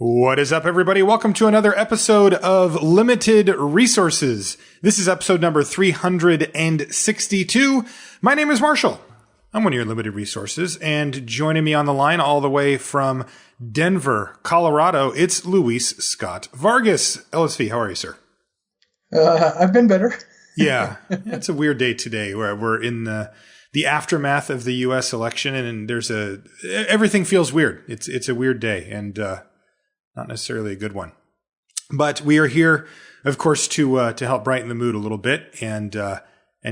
What is up, everybody? Welcome to another episode of Limited Resources. This is episode number 362. My name is Marshall. I'm one of your Limited Resources, and joining me on the line all the way from Denver, Colorado, it's Luis Scott-Vargas. LSV, how are you, sir? I've been better. Yeah, it's a weird day today where we're in the aftermath of the U.S. election, and everything feels weird. It's a weird day, and not necessarily a good one. But we are here, of course, to help brighten the mood a little bit and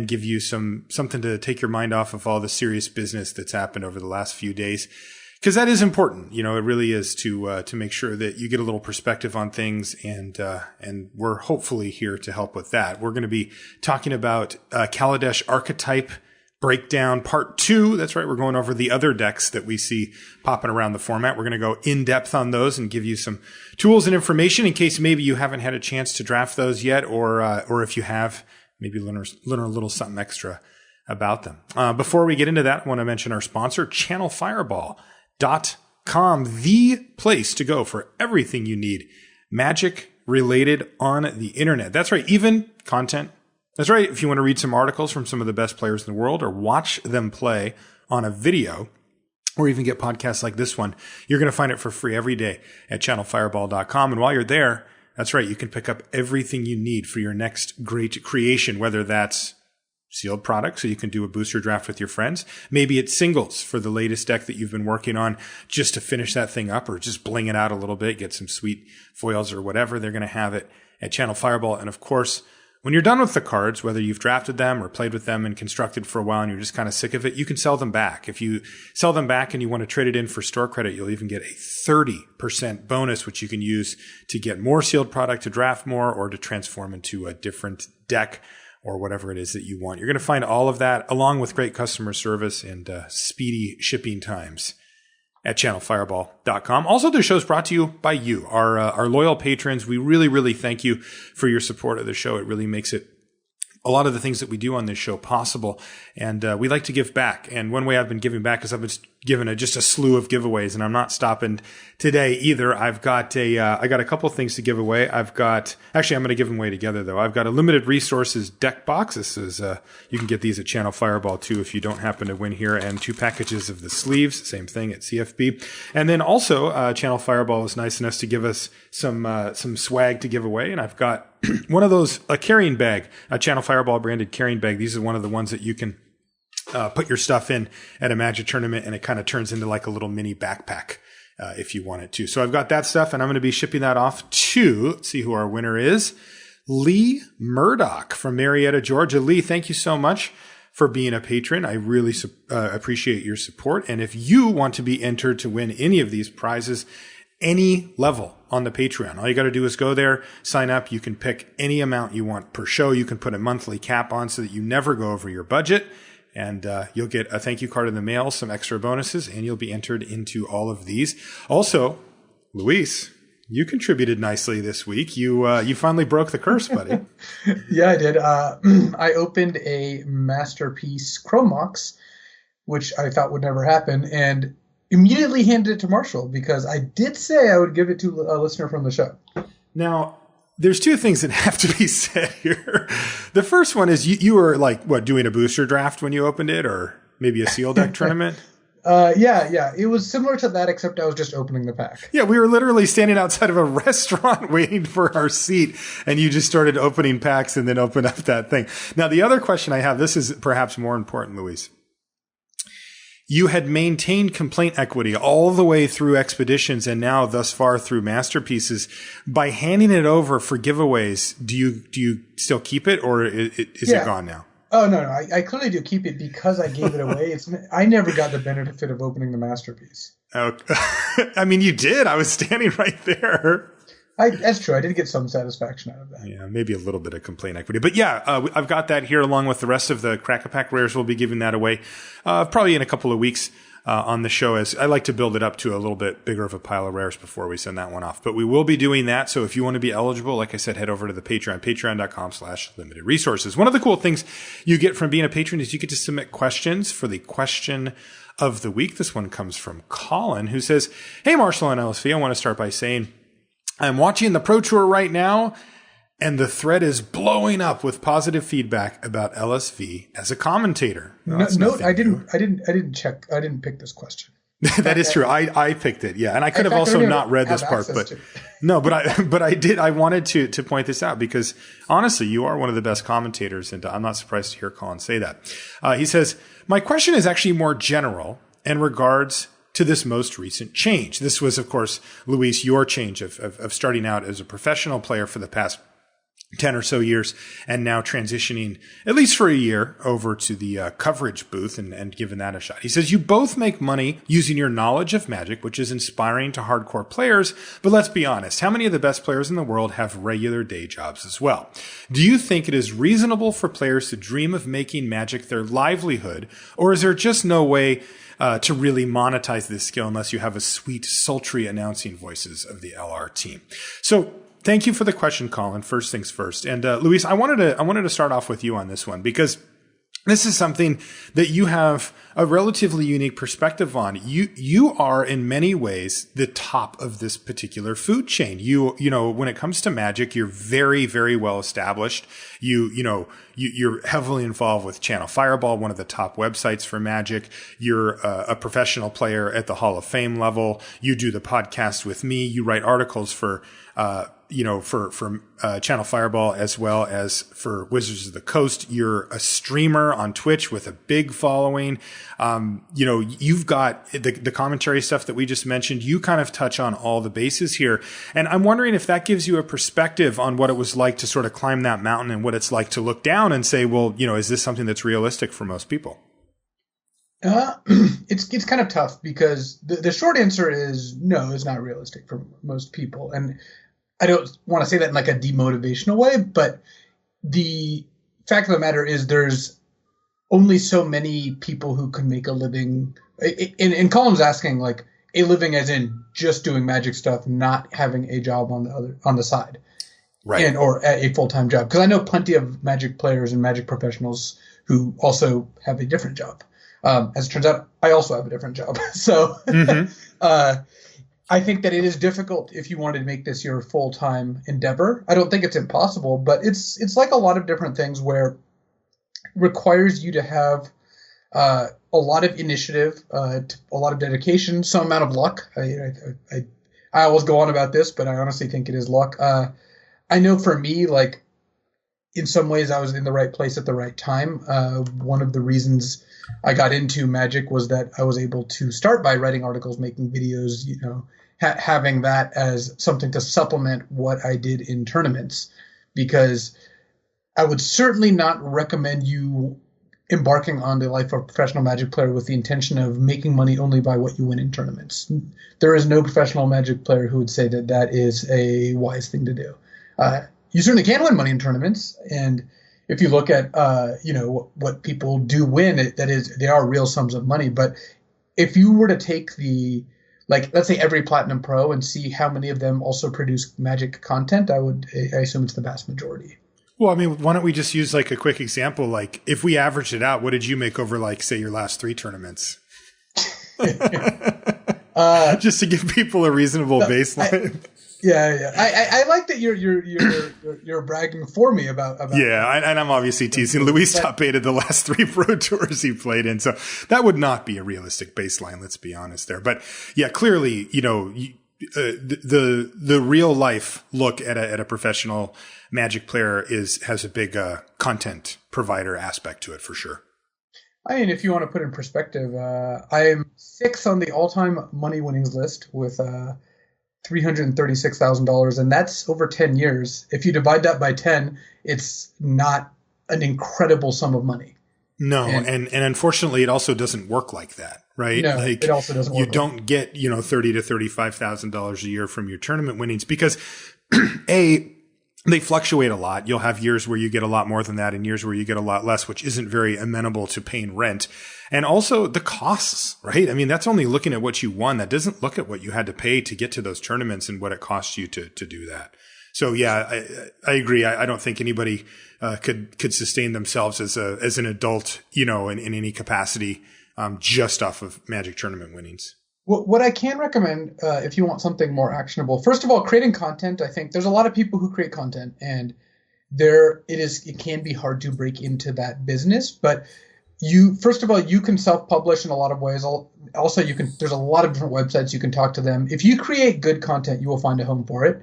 give you something to take your mind off of all the serious business that's happened over the last few days. Because that is important. You know, it really is to make sure that you get a little perspective on things, and we're hopefully here to help with that. We're going to be talking about Kaladesh Archetype Breakdown Part 2. That's right. We're going over the other decks that we see popping around the format. We're going to go in depth on those and give you some tools and information in case maybe you haven't had a chance to draft those yet, or if you have, maybe learn a little something extra about them. Before we get into that, I want to mention our sponsor, ChannelFireball.com, the place to go for everything you need magic related on the internet. That's right. Even content. That's right. If you want to read some articles from some of the best players in the world or watch them play on a video or even get podcasts like this one, you're going to find it for free every day at channelfireball.com. And while you're there, that's right, you can pick up everything you need for your next great creation, whether that's sealed product so you can do a booster draft with your friends. Maybe it's singles for the latest deck that you've been working on just to finish that thing up or just bling it out a little bit, get some sweet foils or whatever. They're going to have it at Channel Fireball. And of course, when you're done with the cards, whether you've drafted them or played with them and constructed for a while and you're just kind of sick of it, you can sell them back. If you sell them back and you want to trade it in for store credit, you'll even get a 30% bonus, which you can use to get more sealed product, to draft more, or to transform into a different deck or whatever it is that you want. You're going to find all of that along with great customer service and speedy shipping times at channelfireball.com. Also, the show's brought to you by you, our loyal patrons. We really, really thank you for your support of the show. It really makes it a lot of the things that we do on this show possible. And we like to give back. And one way I've been giving back is I've been given just a slew of giveaways, and I'm not stopping today either. I got a couple things to give away. I'm going to give them away together though. I've got a Limited Resources deck box. This is, you can get these at Channel Fireball too if you don't happen to win here, and 2 packages of the sleeves, same thing at CFB. And then also, Channel Fireball was nice enough to give us some swag to give away, and I've got one of those, a carrying bag, a Channel Fireball branded carrying bag. These are one of the ones that you can put your stuff in at a Magic tournament, and it kind of turns into like a little mini backpack if you want it to. So I've got that stuff, and I'm going to be shipping that off to, let's see who our winner is, Lee Murdoch from Marietta, Georgia. Lee, thank you so much for being a patron. I really appreciate your support. And if you want to be entered to win any of these prizes, any level on the Patreon, all you got to do is go there, sign up. You can pick any amount you want per show. You can put a monthly cap on so that you never go over your budget. And you'll get a thank you card in the mail, some extra bonuses, and you'll be entered into all of these. Also, Luis, you contributed nicely this week. You finally broke the curse, buddy. Yeah, I did. I opened a Masterpiece Chrome Mox, which I thought would never happen, and immediately handed it to Marshall because I did say I would give it to a listener from the show. Now, there's 2 things that have to be said here. The first one is you were like, doing a booster draft when you opened it, or maybe a seal deck tournament? Yeah. It was similar to that, except I was just opening the pack. Yeah, we were literally standing outside of a restaurant waiting for our seat, and you just started opening packs and then opened up that thing. Now, the other question I have, this is perhaps more important, Luis. You had maintained complaint equity all the way through Expeditions and now thus far through Masterpieces. By handing it over for giveaways, do you still keep it, or is it gone now? Oh, no. I clearly do keep it because I gave it away. I never got the benefit of opening the Masterpiece. Oh, I mean, you did. I was standing right there. That's true. I did get some satisfaction out of that. Yeah, maybe a little bit of complaint equity. But yeah, I've got that here along with the rest of the Crack-A-Pack rares. We'll be giving that away probably in a couple of weeks on the show, as I like to build it up to a little bit bigger of a pile of rares before we send that one off. But we will be doing that. So if you want to be eligible, like I said, head over to the Patreon, patreon.com/limited resources. One of the cool things you get from being a patron is you get to submit questions for the question of the week. This one comes from Colin, who says, "Hey, Marshall and LSV, I want to start by saying I'm watching the Pro Tour right now, and the thread is blowing up with positive feedback about LSV as a commentator. No, I didn't check. I didn't pick this question. That is true. I picked it. Yeah. And I could have also not read this part, but no, but I did. I wanted to point this out because honestly, you are one of the best commentators. And I'm not surprised to hear Colin say that. He says, my question is actually more general in regards to this most recent change. This was, of course, Luis, your change of starting out as a professional player for the past 10 or so years and now transitioning, at least for a year, over to the coverage booth and giving that a shot. He says, you both make money using your knowledge of Magic, which is inspiring to hardcore players. But let's be honest, how many of the best players in the world have regular day jobs as well? Do you think it is reasonable for players to dream of making Magic their livelihood? Or is there just no way to really monetize this skill unless you have a sweet, sultry announcing voices of the LR team? So, thank you for the question, Colin. First things first. And Luis, I wanted to start off with you on this one because this is something that you have a relatively unique perspective on. You are in many ways the top of this particular food chain. You know, when it comes to Magic, you're very, very well established. You're heavily involved with Channel Fireball, one of the top websites for Magic. You're a professional player at the Hall of Fame level. You do the podcast with me. You write articles for Channel Fireball as well as for Wizards of the Coast. You're a streamer on Twitch with a big following. You've got the commentary stuff that we just mentioned. You kind of touch on all the bases here. And I'm wondering if that gives you a perspective on what it was like to sort of climb that mountain and what it's like to look down and say, well, is this something that's realistic for most people? It's kind of tough because the short answer is no, it's not realistic for most people. And I don't want to say that in like a demotivational way, but the fact of the matter is there's only so many people who can make a living. And Colin's asking like a living as in just doing Magic stuff, not having a job on the side, right? Or a full-time job. Because I know plenty of Magic players and Magic professionals who also have a different job. As it turns out, I also have a different job. So I think that it is difficult if you wanted to make this your full-time endeavor. I don't think it's impossible, but it's like a lot of different things where it requires you to have a lot of initiative, a lot of dedication, some amount of luck. I always go on about this, but I honestly think it is luck. I know for me, like in some ways I was in the right place at the right time. One of the reasons I got into Magic was that I was able to start by writing articles, making videos, having that as something to supplement what I did in tournaments, because I would certainly not recommend you embarking on the life of a professional Magic player with the intention of making money only by what you win in tournaments. There is no professional Magic player who would say that that is a wise thing to do. You certainly can win money in tournaments, and if you look at what people do win, they are real sums of money. But if you were to take let's say every Platinum Pro and see how many of them also produce Magic content, I assume it's the vast majority. Well, I mean, why don't we just use like a quick example? Like if we averaged it out, what did you make over like, say, your last 3 tournaments? Just to give people a reasonable baseline. Yeah. I like that you're bragging for me about. Yeah, and I'm obviously teasing. Luis top 8 of the last 3 Pro Tours he played in, so that would not be a realistic baseline. Let's be honest there. But yeah, clearly, the real life look at a professional Magic player has a big content provider aspect to it for sure. I mean, if you want to put it in perspective, I am 6th on the all-time money winnings list with $336,000, and that's over 10 years. If you divide that by 10, it's not an incredible sum of money. No, and unfortunately, it also doesn't work like that, right? No, it also doesn't work. You don't get $30,000 to $35,000 a year from your tournament winnings because they fluctuate a lot. You'll have years where you get a lot more than that and years where you get a lot less, which isn't very amenable to paying rent. And also the costs, right? I mean, that's only looking at what you won. That doesn't look at what you had to pay to get to those tournaments and what it costs you to do that. So yeah, I agree. I don't think anybody could sustain themselves as an adult, in any capacity, just off of Magic tournament winnings. What I can recommend, if you want something more actionable, first of all, creating content. I think there's a lot of people who create content, and it can be hard to break into that business. But first of all, you can self-publish in a lot of ways. Also, there's a lot of different websites you can talk to them. If you create good content, you will find a home for it.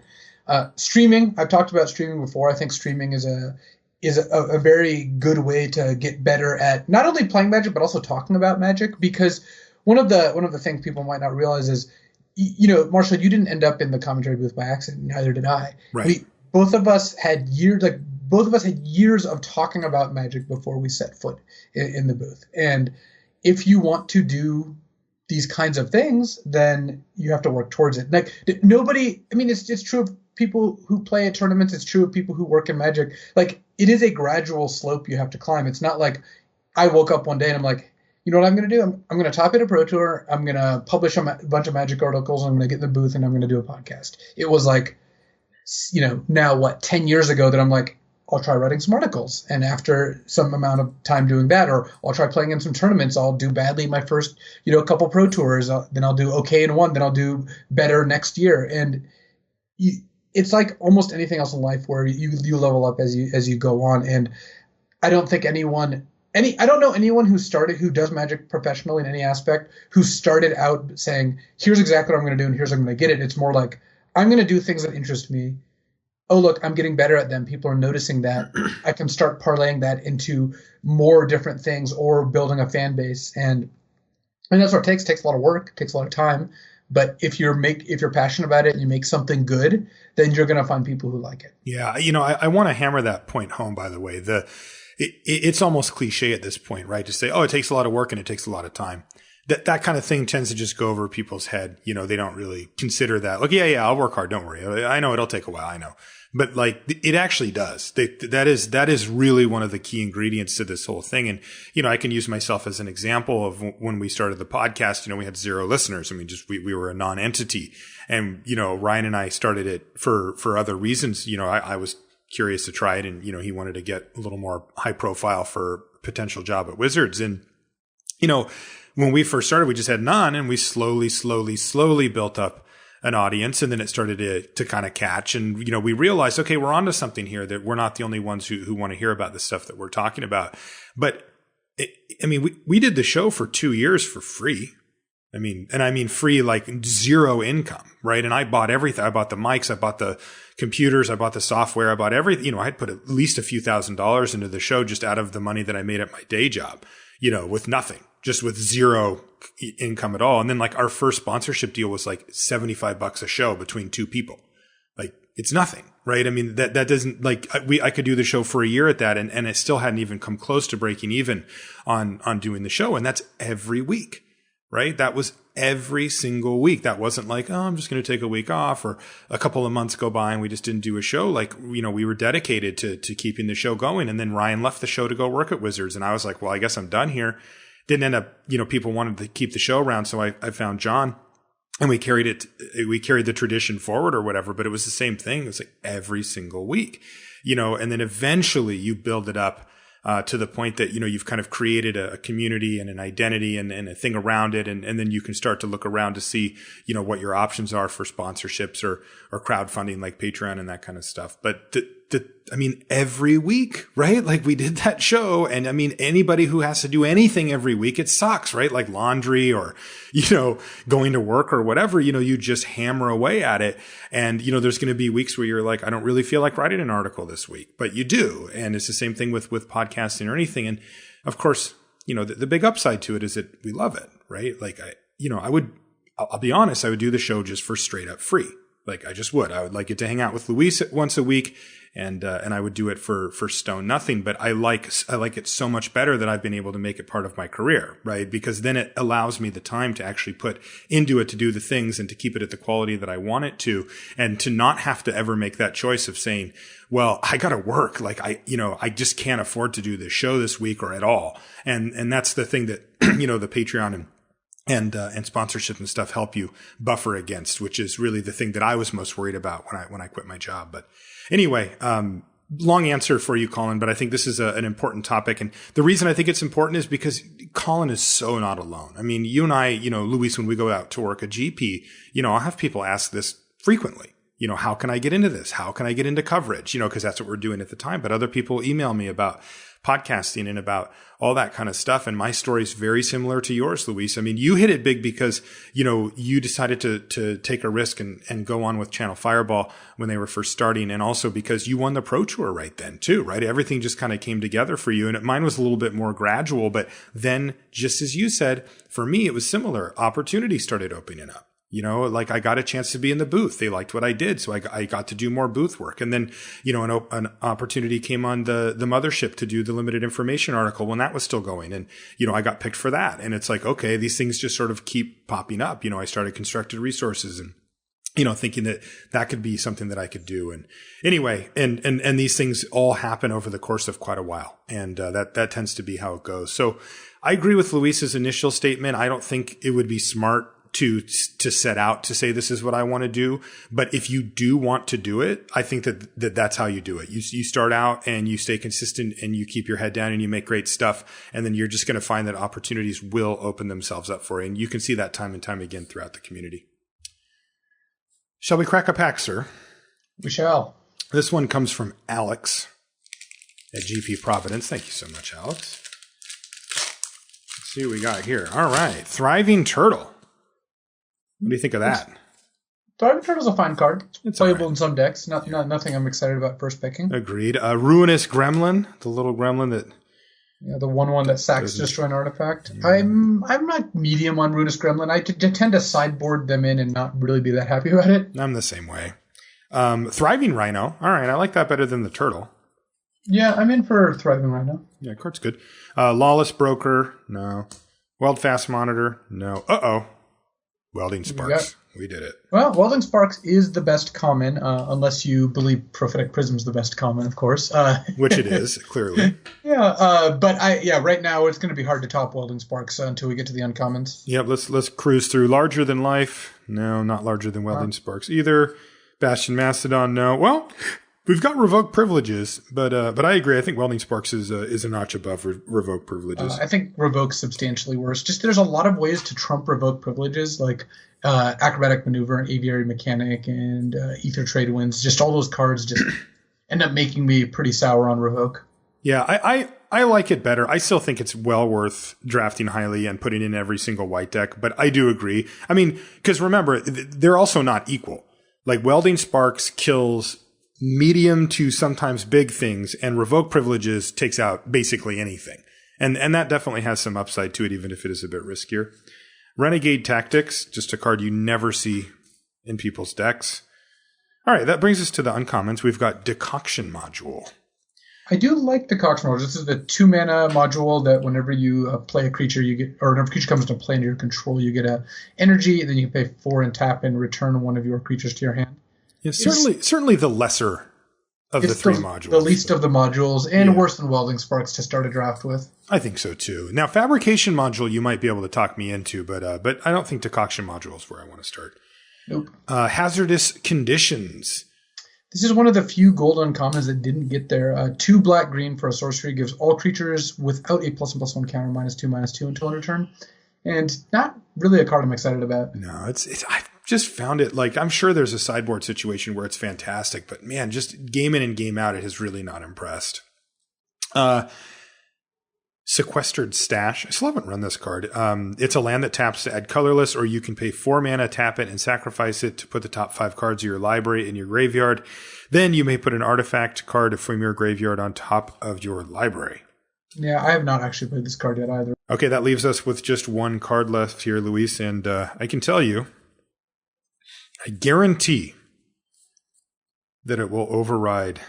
Streaming, I've talked about streaming before. I think streaming is a very good way to get better at not only playing Magic but also talking about Magic, because one of the things people might not realize is, Marshall, you didn't end up in the commentary booth by accident. Neither did I. Right. Both of us had years of talking about Magic before we set foot in the booth. And if you want to do these kinds of things, then you have to work towards it. Like it's true of people who play at tournaments. It's true of people who work in Magic. Like, it is a gradual slope you have to climb. It's not like I woke up one day and I'm like, you know what I'm going to do? I'm going to top it a Pro Tour. I'm going to publish a bunch of Magic articles. I'm going to get in the booth and I'm going to do a podcast. It was like, now 10 years ago that I'm like, I'll try writing some articles. And after some amount of time doing that, or I'll try playing in some tournaments, I'll do badly my first, couple Pro Tours. Then I'll do okay in one. Then I'll do better next year. And it's like almost anything else in life where you level up as you go on. And I don't think I don't know anyone who does Magic professionally in any aspect, who started out saying, here's exactly what I'm going to do and here's how I'm going to get it. It's more like, I'm going to do things that interest me. Oh, look, I'm getting better at them. People are noticing that. I can start parlaying that into more different things or building a fan base. And that's what it takes. It takes a lot of work. It takes a lot of time. But if you're passionate about it and you make something good, then you're going to find people who like it. Yeah. I want to hammer that point home, by the way. It's almost cliche at this point, right? To say, oh, it takes a lot of work and it takes a lot of time. That kind of thing tends to just go over people's head. They don't really consider that. Like, yeah, I'll work hard. Don't worry. I know it'll take a while. I know. But like, it actually does. That is really one of the key ingredients to this whole thing. And, I can use myself as an example of when we started the podcast, we had 0 listeners. I mean, we were a non-entity, and, Ryan and I started it for other reasons. I was curious to try it, and, he wanted to get a little more high profile for potential job at Wizards. And, when we first started, we just had none, and we slowly built up an audience, and then it started to kind of catch. And, we realized, okay, we're onto something here, that we're not the only ones who want to hear about the stuff that we're talking about. But we did the show for 2 years for free. I mean free, like 0 income, right? And I bought everything. I bought the mics, I bought the computers, I bought the software, I bought everything. I'd put at least a few $1,000s into the show just out of the money that I made at my day job, with nothing. Just with 0 income at all. And then like our first sponsorship deal was like $75 a show between 2 people. Like, it's nothing, right? I mean, that doesn't, like, I could do the show for a year at that, and it still hadn't even come close to breaking even on doing the show. And that's every week, right? That was every single week. That wasn't like, oh, I'm just going to take a week off, or a couple of months go by and we just didn't do a show. Like, we were dedicated to keeping the show going. And then Ryan left the show to go work at Wizards. And I was like, well, I guess I'm done here. Didn't end up, people wanted to keep the show around. So I found John, and we carried the tradition forward or whatever, but it was the same thing. It was like every single week, and then eventually you build it up to the point that, you've kind of created a community and an identity and a thing around it. And then you can start to look around to see, what your options are for sponsorships or crowdfunding like Patreon and that kind of stuff. But every week, right? Like, we did that show, and anybody who has to do anything every week, it sucks, right? Like laundry or, going to work or whatever, you just hammer away at it. And, there's going to be weeks where you're like, I don't really feel like writing an article this week, but you do. And it's the same thing with podcasting or anything. And of course, the big upside to it is that we love it, right? Like, I'll be honest, I would do the show just for straight up free. Like, I just would. I would like it to hang out with Luis once a week, and I would do it for stone nothing. But I like it so much better that I've been able to make it part of my career, right? Because then it allows me the time to actually put into it, to do the things and to keep it at the quality that I want it to, and to not have to ever make that choice of saying, well, I got to work. Like, I just can't afford to do this show this week or at all. And that's the thing that, the Patreon and sponsorship and stuff help you buffer against, which is really the thing that I was most worried about when I quit my job. But anyway, long answer for you, Colin, but I think this is an important topic. And the reason I think it's important is because Colin is so not alone. I mean, you and I, Luis, when we go out to work at GP, I'll have people ask this frequently. How can I get into this? How can I get into coverage? Because that's what we're doing at the time. But other people email me about podcasting and about all that kind of stuff. And my story is very similar to yours, Luis. I mean, you hit it big because, you decided to take a risk and go on with Channel Fireball when they were first starting. And also because you won the Pro Tour right then too, right? Everything just kind of came together for you. And mine was a little bit more gradual. But then, just as you said, for me, it was similar. Opportunities started opening up. Like I got a chance to be in the booth. They liked what I did. So I got to do more booth work. And then, an opportunity came on the mothership to do the limited information article when that was still going. And, I got picked for that. And it's like, okay, these things just sort of keep popping up. I started constructed resources and, thinking that could be something that I could do. And anyway, and these things all happen over the course of quite a while. And, that tends to be how it goes. So I agree with Luis's initial statement. I don't think it would be smart to set out to say this is what I want to do. But if you do want to do it, I think that's how you do it. You start out and you stay consistent and you keep your head down and you make great stuff. And then you're just going to find that opportunities will open themselves up for you. And you can see that time and time again throughout the community. Shall we crack a pack, sir? We shall. This one comes from Alex at GP Providence. Thank you so much, Alex. Let's see what we got here. All right. Thriving Turtle. What do you think of that? Thriving Turtle's a fine card. It's playable right in some decks. Nothing I'm excited about first picking. Agreed. Ruinous Gremlin, the little gremlin that... Yeah, the one that sacks destroy an artifact. Yeah. I'm not medium on Ruinous Gremlin. I tend to sideboard them in and not really be that happy about it. I'm the same way. Thriving Rhino. All right, I like that better than the Turtle. Yeah, I'm in for Thriving Rhino. Yeah, card's good. Lawless Broker. No. Weld Fast Monitor. No. Uh-oh. Welding Sparks. We did it. Well, Welding Sparks is the best common, unless you believe Prophetic Prism is the best common, of course. Which it is, clearly. Yeah, but right now it's going to be hard to top Welding Sparks until we get to the uncommons. Yep, let's cruise through. Larger Than Life. No, not Larger Than Welding Sparks either. Bastion Mastodon. No. Well, we've got Revoke Privileges, but I agree. I think Welding Sparks is a notch above Revoke Privileges. I think Revoke's substantially worse. Just there's a lot of ways to trump Revoke Privileges, like Acrobatic Maneuver and Aviary Mechanic and Ether Trade Winds. Just all those cards just end up making me pretty sour on Revoke. Yeah, I like it better. I still think it's well worth drafting highly and putting in every single white deck, but I do agree. I mean, because remember, they're also not equal. Like Welding Sparks kills medium to sometimes big things, and Revoke Privileges takes out basically anything. And that definitely has some upside to it, even if it is a bit riskier. Renegade Tactics, just a card you never see in people's decks. All right, that brings us to the uncommons. We've got Decoction Module. I do like Decoction Module. This is the 2-mana module that whenever you play a creature, you get, or whenever a creature comes into play under your control, you get a energy, and then you can pay 4 and tap and return one of your creatures to your hand. Yeah, certainly the lesser of the three modules. The least of the modules, and worse than Welding Sparks to start a draft with. I think so too. Now, Fabrication Module you might be able to talk me into, but I don't think Decoction Module is where I want to start. Nope. Hazardous Conditions. This is one of the few gold uncommons that didn't get there. 2 black-green for a sorcery gives all creatures without a +1/+1 counter -2/2 until end of turn. And not really a card I'm excited about. No, it's I've just found it, like, I'm sure there's a sideboard situation where it's fantastic, but man, just game in and game out, it has really not impressed. Sequestered Stash. I still haven't run this card. It's a land that taps to add colorless, or you can pay 4 mana, tap it, and sacrifice it to put the top 5 cards of your library in your graveyard. Then you may put an artifact card from your graveyard on top of your library. Yeah, I have not actually played this card yet either. Okay, that leaves us with just one card left here, Luis, and I can tell you, I guarantee that it will override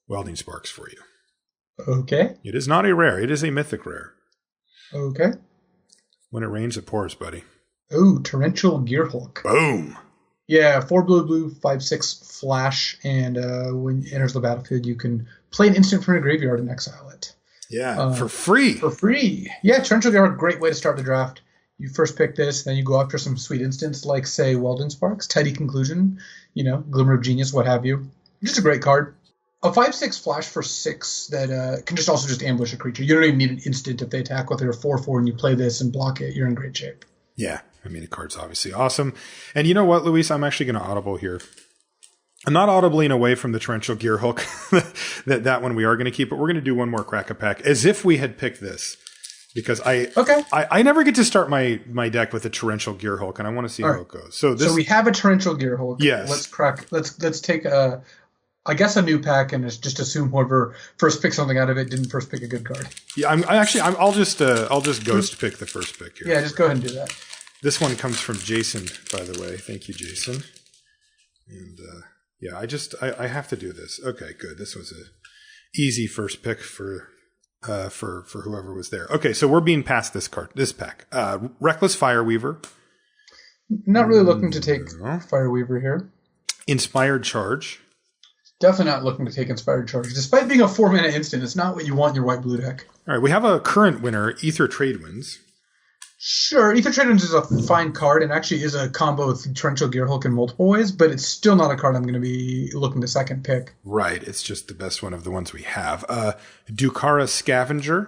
Welding Sparks for you. Okay. It is not a rare. It is a mythic rare. Okay. When it rains, it pours, buddy. Oh, Torrential Gearhulk. Boom. Yeah, 4 blue, 5/6 flash, and when it enters the battlefield, you can play an instant from your graveyard and exile it. Yeah, for free. For free. Yeah, Torrential Gearhulk, great way to start the draft. You first pick this, then you go after some sweet instants like, say, Welding Sparks, Tidy Conclusion, Glimmer of Genius, what have you. Just a great card. A 5/6 flash for 6 that can just also just ambush a creature. You don't even need an instant if they attack with their 4/4 and you play this and block it. You're in great shape. Yeah. I mean, the card's obviously awesome. And you know what, Luis? I'm actually going to audible here. I'm not audibling away from the Torrential Gearhook. that one we are going to keep, but we're going to do one more Crack-a-Pack as if we had picked this. Because I never get to start my deck with a Torrential Gearhook, and I want to see how it goes. So we have a Torrential Gearhook. Yes. Let's take a new pack and just assume whoever first picked something out of it didn't first pick a good card. Yeah, I'll just ghost pick the first pick here. Yeah, just go ahead and do that. This one comes from Jason, by the way. Thank you, Jason. And yeah, I have to do this. Okay, good. This was a easy first pick for whoever was there. Okay, so we're being past this pack. Reckless Fireweaver. Not really looking to take Fireweaver here. Inspired Charge. Definitely not looking to take Inspired Charge. Despite being a 4-mana instant, it's not what you want in your white-blue deck. All right, we have a current winner, Ether Tradewinds. Sure, Ether Tradewinds is a fine card and actually is a combo with Torrential Gearhook in multiple ways, but it's still not a card I'm going to be looking to second pick. Right, it's just the best one of the ones we have. Dukara Scavenger.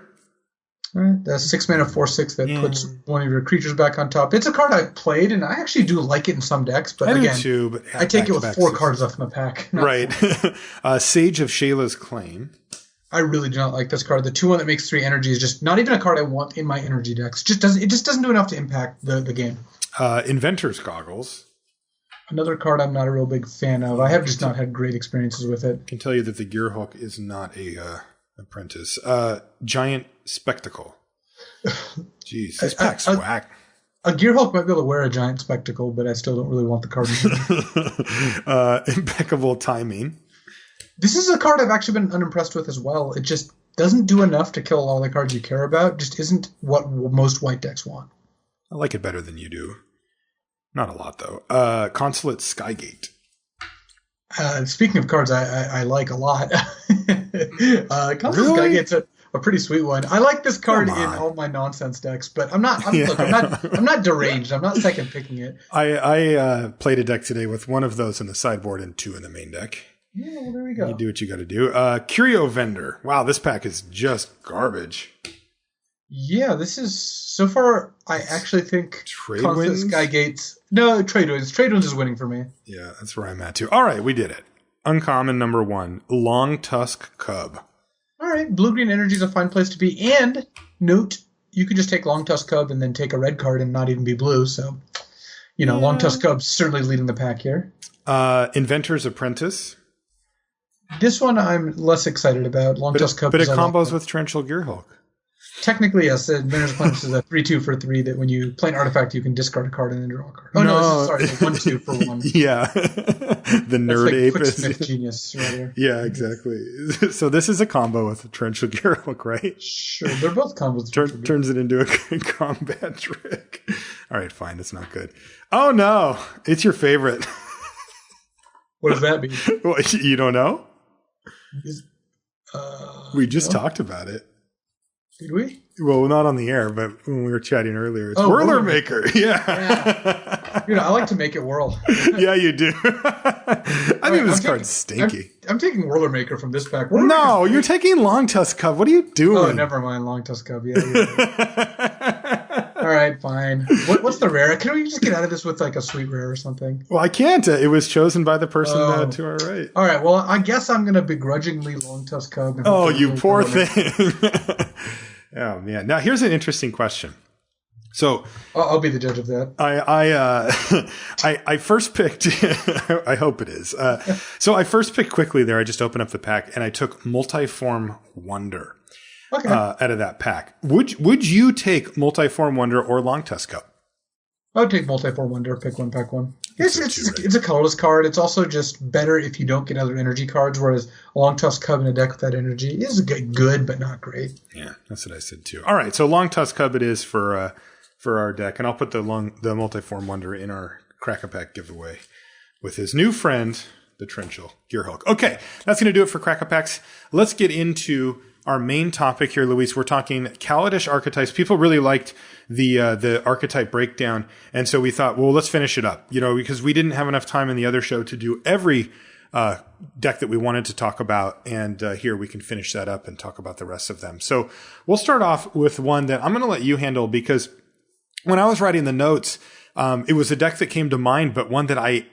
The 6-mana 4/6 that puts one of your creatures back on top. It's a card I've played, and I actually do like it in some decks, but again, I take it with 4 cards left in the pack. Right. Sage of Shayla's Claim. I really do not like this card. The 2/1 that makes 3 energy is just not even a card I want in my energy decks. It just doesn't do enough to impact the game. Inventor's Goggles. Another card I'm not a real big fan of. I have just not had great experiences with it. I can tell you that the Gearhook is not a apprentice. Giant Spectacle. Jeez, this pack's whack. A Gearhook might be able to wear a Giant Spectacle, but I still don't really want the card. Impeccable Timing. This is a card I've actually been unimpressed with as well. It just doesn't do enough to kill all the cards you care about. Just isn't what most white decks want. I like it better than you do. Not a lot, though. Consulate Skygate. Speaking of cards I like a lot. Consulate Skygate's a pretty sweet one. I like this card in all my nonsense decks, but I'm not deranged. I'm not second picking it. I played a deck today with one of those in the sideboard and 2 in the main deck. Yeah, well, there we go. You do what you got to do. Curio Vendor. Wow, this pack is just garbage. Yeah, this is so far. I actually think Tradewinds. Skygates. No, Tradewinds. Tradewinds is winning for me. Yeah, that's where I'm at too. All right, we did it. Uncommon number 1, Long Tusk Cub. All right, blue-green energy is a fine place to be. And note, you could just take Long Tusk Cub and then take a red card and not even be blue. So, Long Tusk Cub's certainly leading the pack here. Inventor's Apprentice. This one I'm less excited about. Long Tusk Cub. But it combos with Torrential Gearhook. Technically, yes. Inventor's Apprentice is a 3/2 for 3 that when you play an artifact, you can discard a card and then draw a card. Oh, no, sorry. It's a 1/2 for 1. Yeah. The nerd ape is genius right here. Yeah, exactly. So this is a combo with Torrential Gearhook, right? Sure. They're both combos. Turns it into a combat trick. All right, fine. It's not good. Oh, no. It's your favorite. What does that mean? What, you don't know? We just talked about it. Did we? Well, not on the air, but when we were chatting earlier. It's Whirler Maker. Yeah. I like to make it whirl. Yeah, you do. I think this card's stinky. I'm taking Whirler Maker from this pack. No, you're taking Long Tusk Cub. What are you doing? Oh, never mind. Long Tusk Cub. Yeah. All right, fine. What's the rare? Can we just get out of this with like a sweet rare or something? Well, I can't. It was chosen by the person to our right. All right. Well, I guess I'm going to begrudgingly Long Tusk Cub. Oh, you poor thing. Oh, man. Now, here's an interesting question. So I'll be the judge of that. I first picked. I hope it is. So I first picked quickly there. I just opened up the pack and I took Multiform Wonder out of that pack. Would you take Multiform Wonder or Long Tusk Cub? I would take Multiform Wonder. Pick one, pack one. It's a colorless card. It's also just better if you don't get other energy cards, whereas a Long Tusk Cub in a deck with that energy is good, but not great. Yeah, that's what I said too. All right, so Long Tusk Cub it is for our deck, and I'll put the Multiform Wonder in our Crack-a-Pack giveaway with his new friend, the Torrential Gearhook. Okay, that's going to do it for Crack-a-Packs. Let's get into our main topic here, Luis. We're talking Kaladesh archetypes. People really liked the archetype breakdown, and so we thought, well, let's finish it up, because we didn't have enough time in the other show to do every deck that we wanted to talk about. And here we can finish that up and talk about the rest of them. So we'll start off with one that I'm going to let you handle, because when I was writing the notes, it was a deck that came to mind, but one that I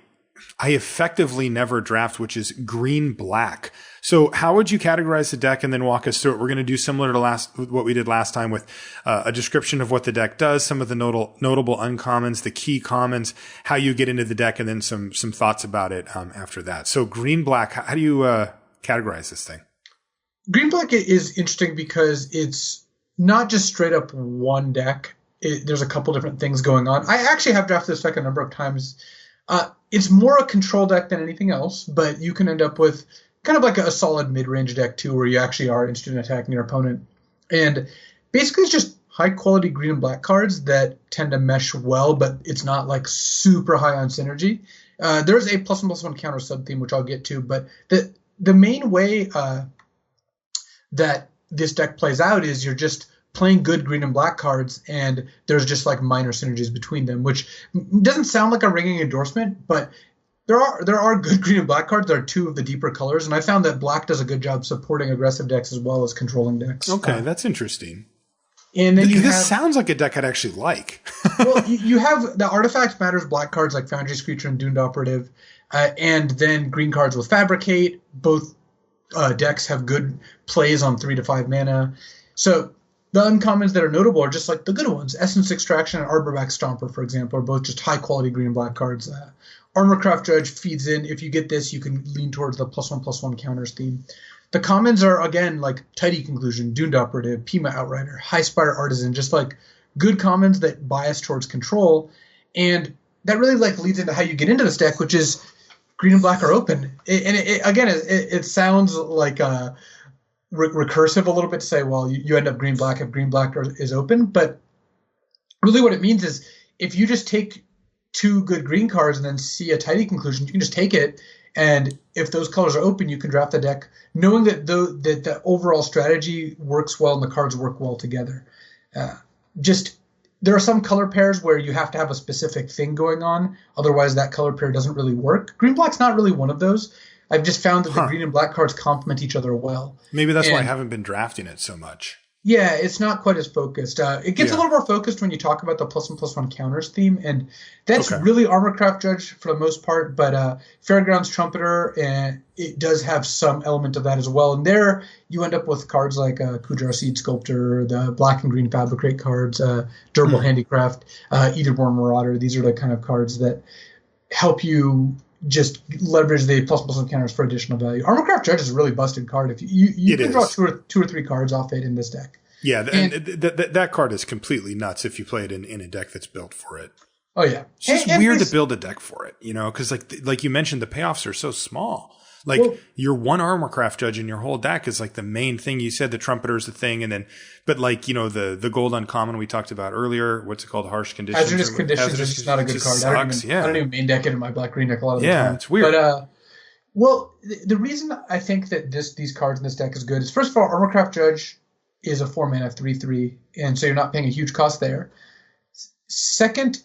effectively never draft, which is green black. So how would you categorize the deck and then walk us through it? We're going to do similar to what we did last time with a description of what the deck does, some of the notable uncommons, the key commons, how you get into the deck, and then some thoughts about it after that. So green black, how do you categorize this thing? Green black is interesting because it's not just straight up one deck. There's a couple different things going on. I actually have drafted this deck a number of times. It's more a control deck than anything else, but you can end up with kind of like a solid mid-range deck too, where you actually are interested in attacking your opponent. And basically it's just high-quality green and black cards that tend to mesh well, but it's not like super high on synergy. There's a +1/+1 counter sub-theme, which I'll get to, but the main way that this deck plays out is you're just playing good green and black cards, and there's just like minor synergies between them, which doesn't sound like a ringing endorsement, but there are good green and black cards. There are two of the deeper colors, and I found that black does a good job supporting aggressive decks as well as controlling decks. Okay, that's interesting. And then this sounds like a deck I'd actually like. Well, you have the Artifact Matters black cards like Foundry's Creature and Doomed Operative, and then green cards with Fabricate. Both decks have good plays on 3 to 5 mana. So the uncommons that are notable are just like the good ones. Essence Extraction and Arborback Stomper, for example, are both just high-quality green and black cards. Armorcraft Judge feeds in. If you get this, you can lean towards the +1/+1 counters theme. The commons are, again, like Tidy Conclusion, Doomed Operative, Pima Outrider, Highspire Artisan, just like good commons that bias towards control. And that really like leads into how you get into this deck, which is green and black are open. It sounds like recursive a little bit to say, well, you end up green-black if green-black is open. But really what it means is if you just take 2 good green cards and then see a Tidy Conclusion, you can just take it. And if those colors are open, you can draft the deck knowing that the overall strategy works well and the cards work well together. There are some color pairs where you have to have a specific thing going on. Otherwise, that color pair doesn't really work. Green-black's not really one of those. I've just found that the green and black cards complement each other well. Maybe that's why I haven't been drafting it so much. Yeah, it's not quite as focused. It gets a little more focused when you talk about the +1/+1 counters theme, and that's really Armorcraft Judge for the most part, but Fairgrounds Trumpeter, and it does have some element of that as well. And there you end up with cards like Kujar Seed Sculptor, the black and green Fabricate cards, Durable Handicraft, Edenborn Marauder. These are the kind of cards that help you just leverage the +1/+1 counters for additional value. Armorcraft Judge is a really busted card. If you can draw two or three cards off it in this deck. Yeah, and that card is completely nuts if you play it in a deck that's built for it. Oh yeah, it's just weird to build a deck for it, because like you mentioned, the payoffs are so small. Like your one Armorcraft Judge in your whole deck is like the main thing. You said the Trumpeter's the thing, and then but like the gold uncommon we talked about earlier. What's it called? Harsh Conditions. Hazardous Conditions is just not a good card. Sucks, I don't even main deck it in my black green deck a lot of the time. Yeah, it's weird. But the reason I think that these cards in this deck is good is, first of all, Armorcraft Judge is a 4-mana 3/3, and so you're not paying a huge cost there. Second,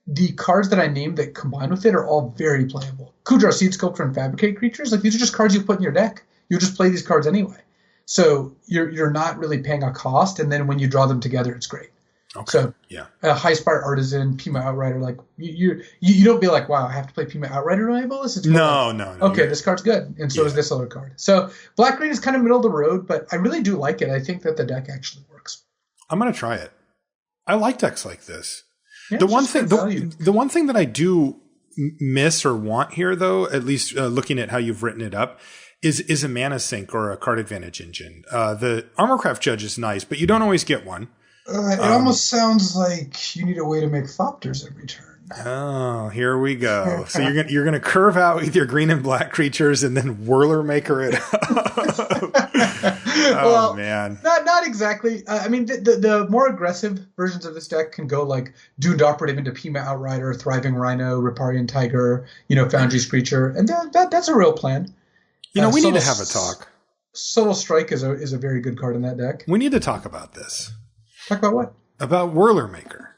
the cards that I named that combine with it are all very playable. Kujar Seed Sculptor and Fabricate Creatures, like these are just cards you put in your deck. You'll just play these cards anyway. So you're not really paying a cost, and then when you draw them together, it's great. Okay. So Highspire Artisan, Pima Outrider, like you don't be like, wow, I have to play Pima Outrider to enable this? It's cool. No. Okay, this card's good, and so is this other card. So black green is kind of middle of the road, but I really do like it. I think that the deck actually works. I'm gonna try it. I like decks like this. Yeah, the one thing that I do miss or want here, though, at least looking at how you've written it up, is a mana sink or a card advantage engine. The Armorcraft Judge is nice, but you don't always get one. It almost sounds like you need a way to make Thopters every turn. Oh, here we go. So you're gonna curve out with your green and black creatures and then Whirler Maker it up. Well, man. Not exactly. I mean, the more aggressive versions of this deck can go like Doomed Operative into Pima Outrider, Thriving Rhino, Riparian Tiger, Foundry's Creature, and that's a real plan. We need to have a talk. Subtle Strike is a very good card in that deck. We need to talk about this. Talk about what? About Whirler Maker.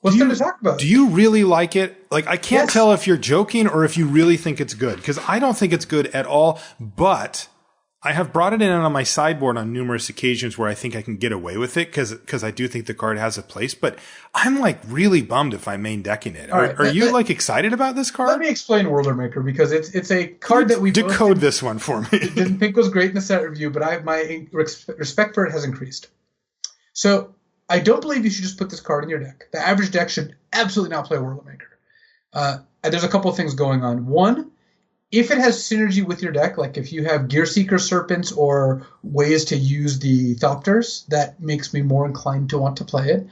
What's there to talk about? Do you really like it? Like, I can't Yes. tell if you're joking or if you really think it's good, because I don't think it's good at all, but I have brought it in on my sideboard on numerous occasions where I think I can get away with it because I do think the card has a place, but I'm like really bummed if I'm main decking it. All right. Are you like excited about this card? Let me explain World Maker, because it's a card that we both decode this one for me. didn't think was great in the set review, but my respect for it has increased. So I don't believe you should just put this card in your deck. The average deck should absolutely not play World Maker. There's a couple of things going on. One, if it has synergy with your deck, like if you have Gear Seeker Serpents or ways to use the Thopters, that makes me more inclined to want to play it.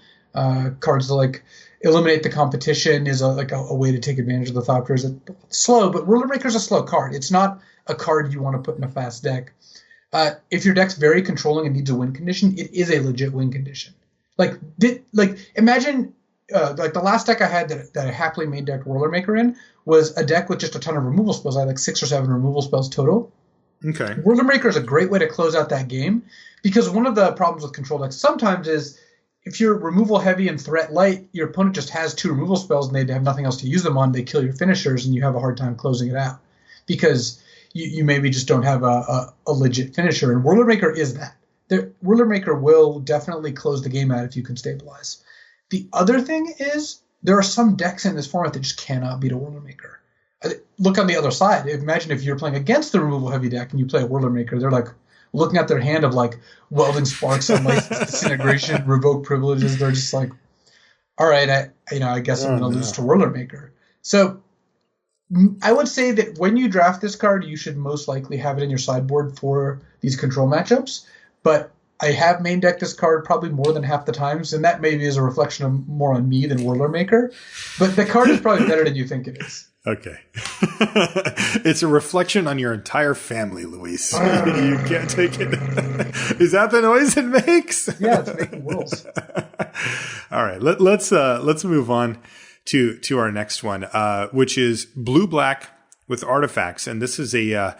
Cards like Eliminate the Competition is a way to take advantage of the Thopters. It's slow, but Ruler Maker is a slow card. It's not a card you want to put in a fast deck. If your deck's very controlling and needs a win condition, it is a legit win condition. Imagine the last deck I had that I happily main decked Whirler Maker in was a deck with just a ton of removal spells. I had like 6 or 7 removal spells total. Okay. Whirler Maker is a great way to close out that game, because one of the problems with control decks sometimes is if you're removal heavy and threat light, your opponent just has 2 removal spells and they have nothing else to use them on. They kill your finishers and you have a hard time closing it out because you maybe just don't have a legit finisher. And Whirler Maker is that. Whirler Maker will definitely close the game out if you can stabilize. The other thing is there are some decks in this format that just cannot beat a Whirler Maker. Look on the other side. Imagine if you're playing against the removal heavy deck and you play a Whirler Maker. They're like looking at their hand of like Welding Sparks, Unlicensed Disintegration, Revoke Privileges. They're just like, all right, I guess I'm going to lose to Whirler Maker. So I would say that when you draft this card, you should most likely have it in your sideboard for these control matchups. But I have main decked this card probably more than half the times, and that maybe is a reflection of more on me than Whirler Maker. But the card is probably better than you think it is. Okay. It's a reflection on your entire family, Luis. You can't take it. Is that the noise it makes? Yeah, it's making whirls. All right. Let's move on to our next one, which is blue-black with artifacts. And this is a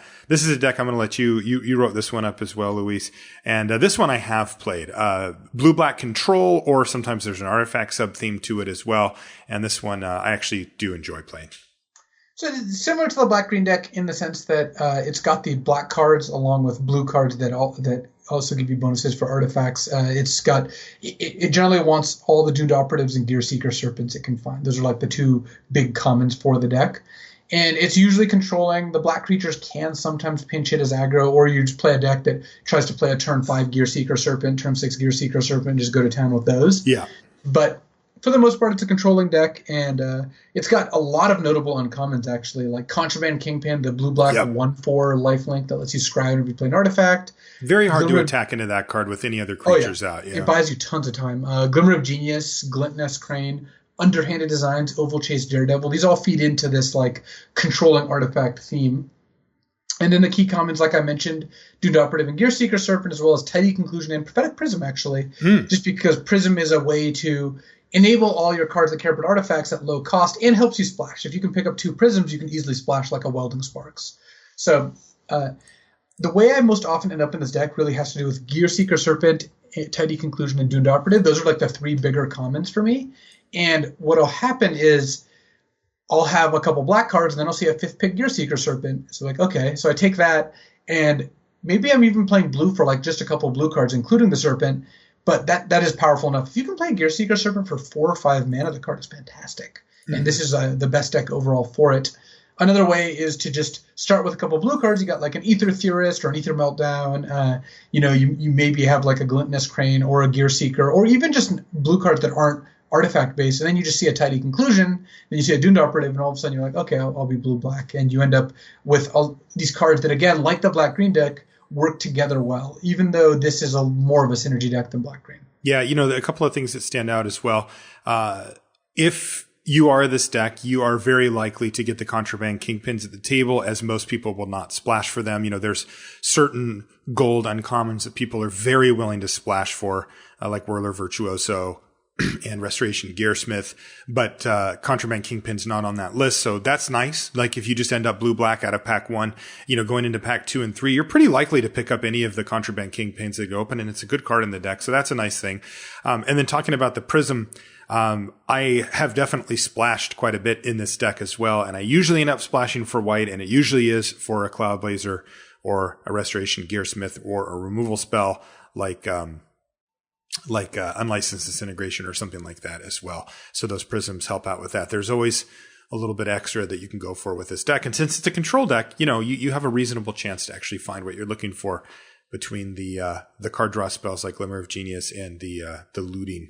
deck I'm going to let you wrote this one up as well, Luis. And this one I have played. Blue-black control, or sometimes there's an artifact sub-theme to it as well. And this one I actually do enjoy playing. So it's similar to the black-green deck in the sense that it's got the black cards along with blue cards that also give you bonuses for artifacts. It generally wants all the Doomed Operatives and Gear Seeker Serpents it can find. Those are like the 2 big commons for the deck. And it's usually controlling. The black creatures can sometimes pinch hit as aggro, or you just play a deck that tries to play a turn 5 Gear Seeker Serpent, turn 6 Gear Seeker Serpent, and just go to town with those. Yeah. But for the most part, it's a controlling deck, and it's got a lot of notable uncommons, actually, like Contraband Kingpin, the blue-black 1/4 lifelink that lets you scribe if you play an artifact. Very hard to attack into that card with any other creatures out. Yeah. It buys you tons of time. Glimmer of Genius, Glint-Nest Crane, Underhanded Designs, Oval Chase Daredevil. These all feed into this like controlling artifact theme. And then the key commons, like I mentioned, Doomed Operative and Gear Seeker Serpent, as well as Tidy Conclusion and Prophetic Prism, actually. Just because Prism is a way to enable all your cards that care about artifacts at low cost and helps you splash. If you can pick up 2 Prisms, you can easily splash like a Welding Sparks. So the way I most often end up in this deck really has to do with Gear Seeker Serpent, Tidy Conclusion, and Doomed Operative. Those are like the 3 bigger commons for me. And what will happen is I'll have a couple black cards, and then I'll see a 5th pick Gear Seeker Serpent. So like, okay, so I take that, and maybe I'm even playing blue for like just a couple blue cards, including the Serpent, but that is powerful enough. If you can play Gear Seeker Serpent for 4 or 5 mana, the card is fantastic. And this is the best deck overall for it. Another way is to just start with a couple blue cards. You got like an Ether Theorist or an Ether Meltdown. You maybe have like a Glint-Nest Crane or a Gear Seeker, or even just blue cards that aren't artifact based, and then you just see a Tidy Conclusion, then you see a Doomed Operative, and all of a sudden you're like, okay, I'll be blue-black, and you end up with all these cards that, again, like the black-green deck, work together well, even though this is more of a synergy deck than black-green. Yeah, a couple of things that stand out as well. If you are this deck, you are very likely to get the Contraband Kingpins at the table, as most people will not splash for them. There's certain gold uncommons that people are very willing to splash for, like Whirler Virtuoso and Restoration Gearsmith, but Contraband Kingpin's not on that list, so that's nice. Like if you just end up blue-black out of pack 1, going into pack 2 and 3, you're pretty likely to pick up any of the Contraband Kingpins that go open, and it's a good card in the deck, so that's a nice thing. And then talking about the Prism, I have definitely splashed quite a bit in this deck as well, and I usually end up splashing for white, and it usually is for a Cloud Blazer or a Restoration Gearsmith or a removal spell like Unlicensed Disintegration or something like that as well. So those prisms help out with that. There's always a little bit extra that you can go for with this deck. And since it's a control deck, you have a reasonable chance to actually find what you're looking for between the card draw spells like Glimmer of Genius and the looting,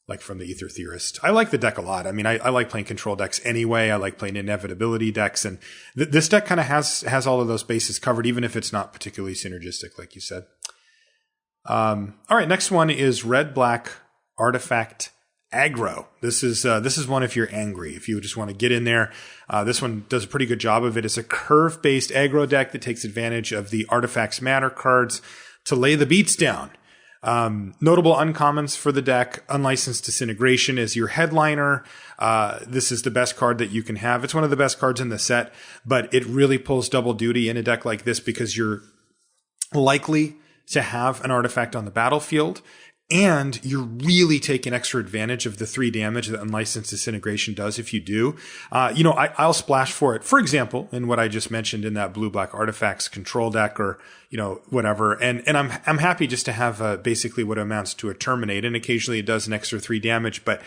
like from the Ether Theorist. I like the deck a lot. I mean, I like playing control decks anyway. I like playing inevitability decks. And this deck kind of has all of those bases covered, even if it's not particularly synergistic, like you said. All right, next one is Red-Black Artifact Aggro. This is one if you're angry. If you just want to get in there, this one does a pretty good job of it. It's a curve-based aggro deck that takes advantage of the Artifacts Matter cards to lay the beats down. Notable uncommons for the deck: Unlicensed Disintegration is your headliner. This is the best card that you can have. It's one of the best cards in the set, but it really pulls double duty in a deck like this because you're likely to have an artifact on the battlefield, and you're really taking extra advantage of the 3 damage that Unlicensed Disintegration does if you do. I'll splash for it, for example, in what I just mentioned in that blue-black artifacts control deck or, whatever. And I'm happy just to have basically what amounts to a Terminate, and occasionally it does an extra 3 damage, but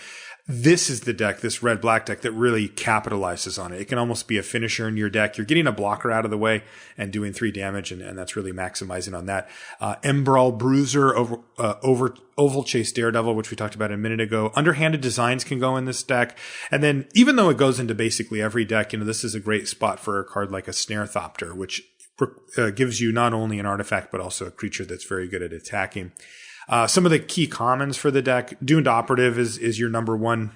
this is the deck, this red-black deck, that really capitalizes on it. It can almost be a finisher in your deck. You're getting a blocker out of the way and doing 3 damage, and that's really maximizing on that. Embral Bruiser, Oval Chase Daredevil, which we talked about a minute ago. Underhanded Designs can go in this deck. And then even though it goes into basically every deck, this is a great spot for a card like a Snare Thopter, which gives you not only an artifact, but also a creature that's very good at attacking. Some of the key commons for the deck: Doomed Operative is your number one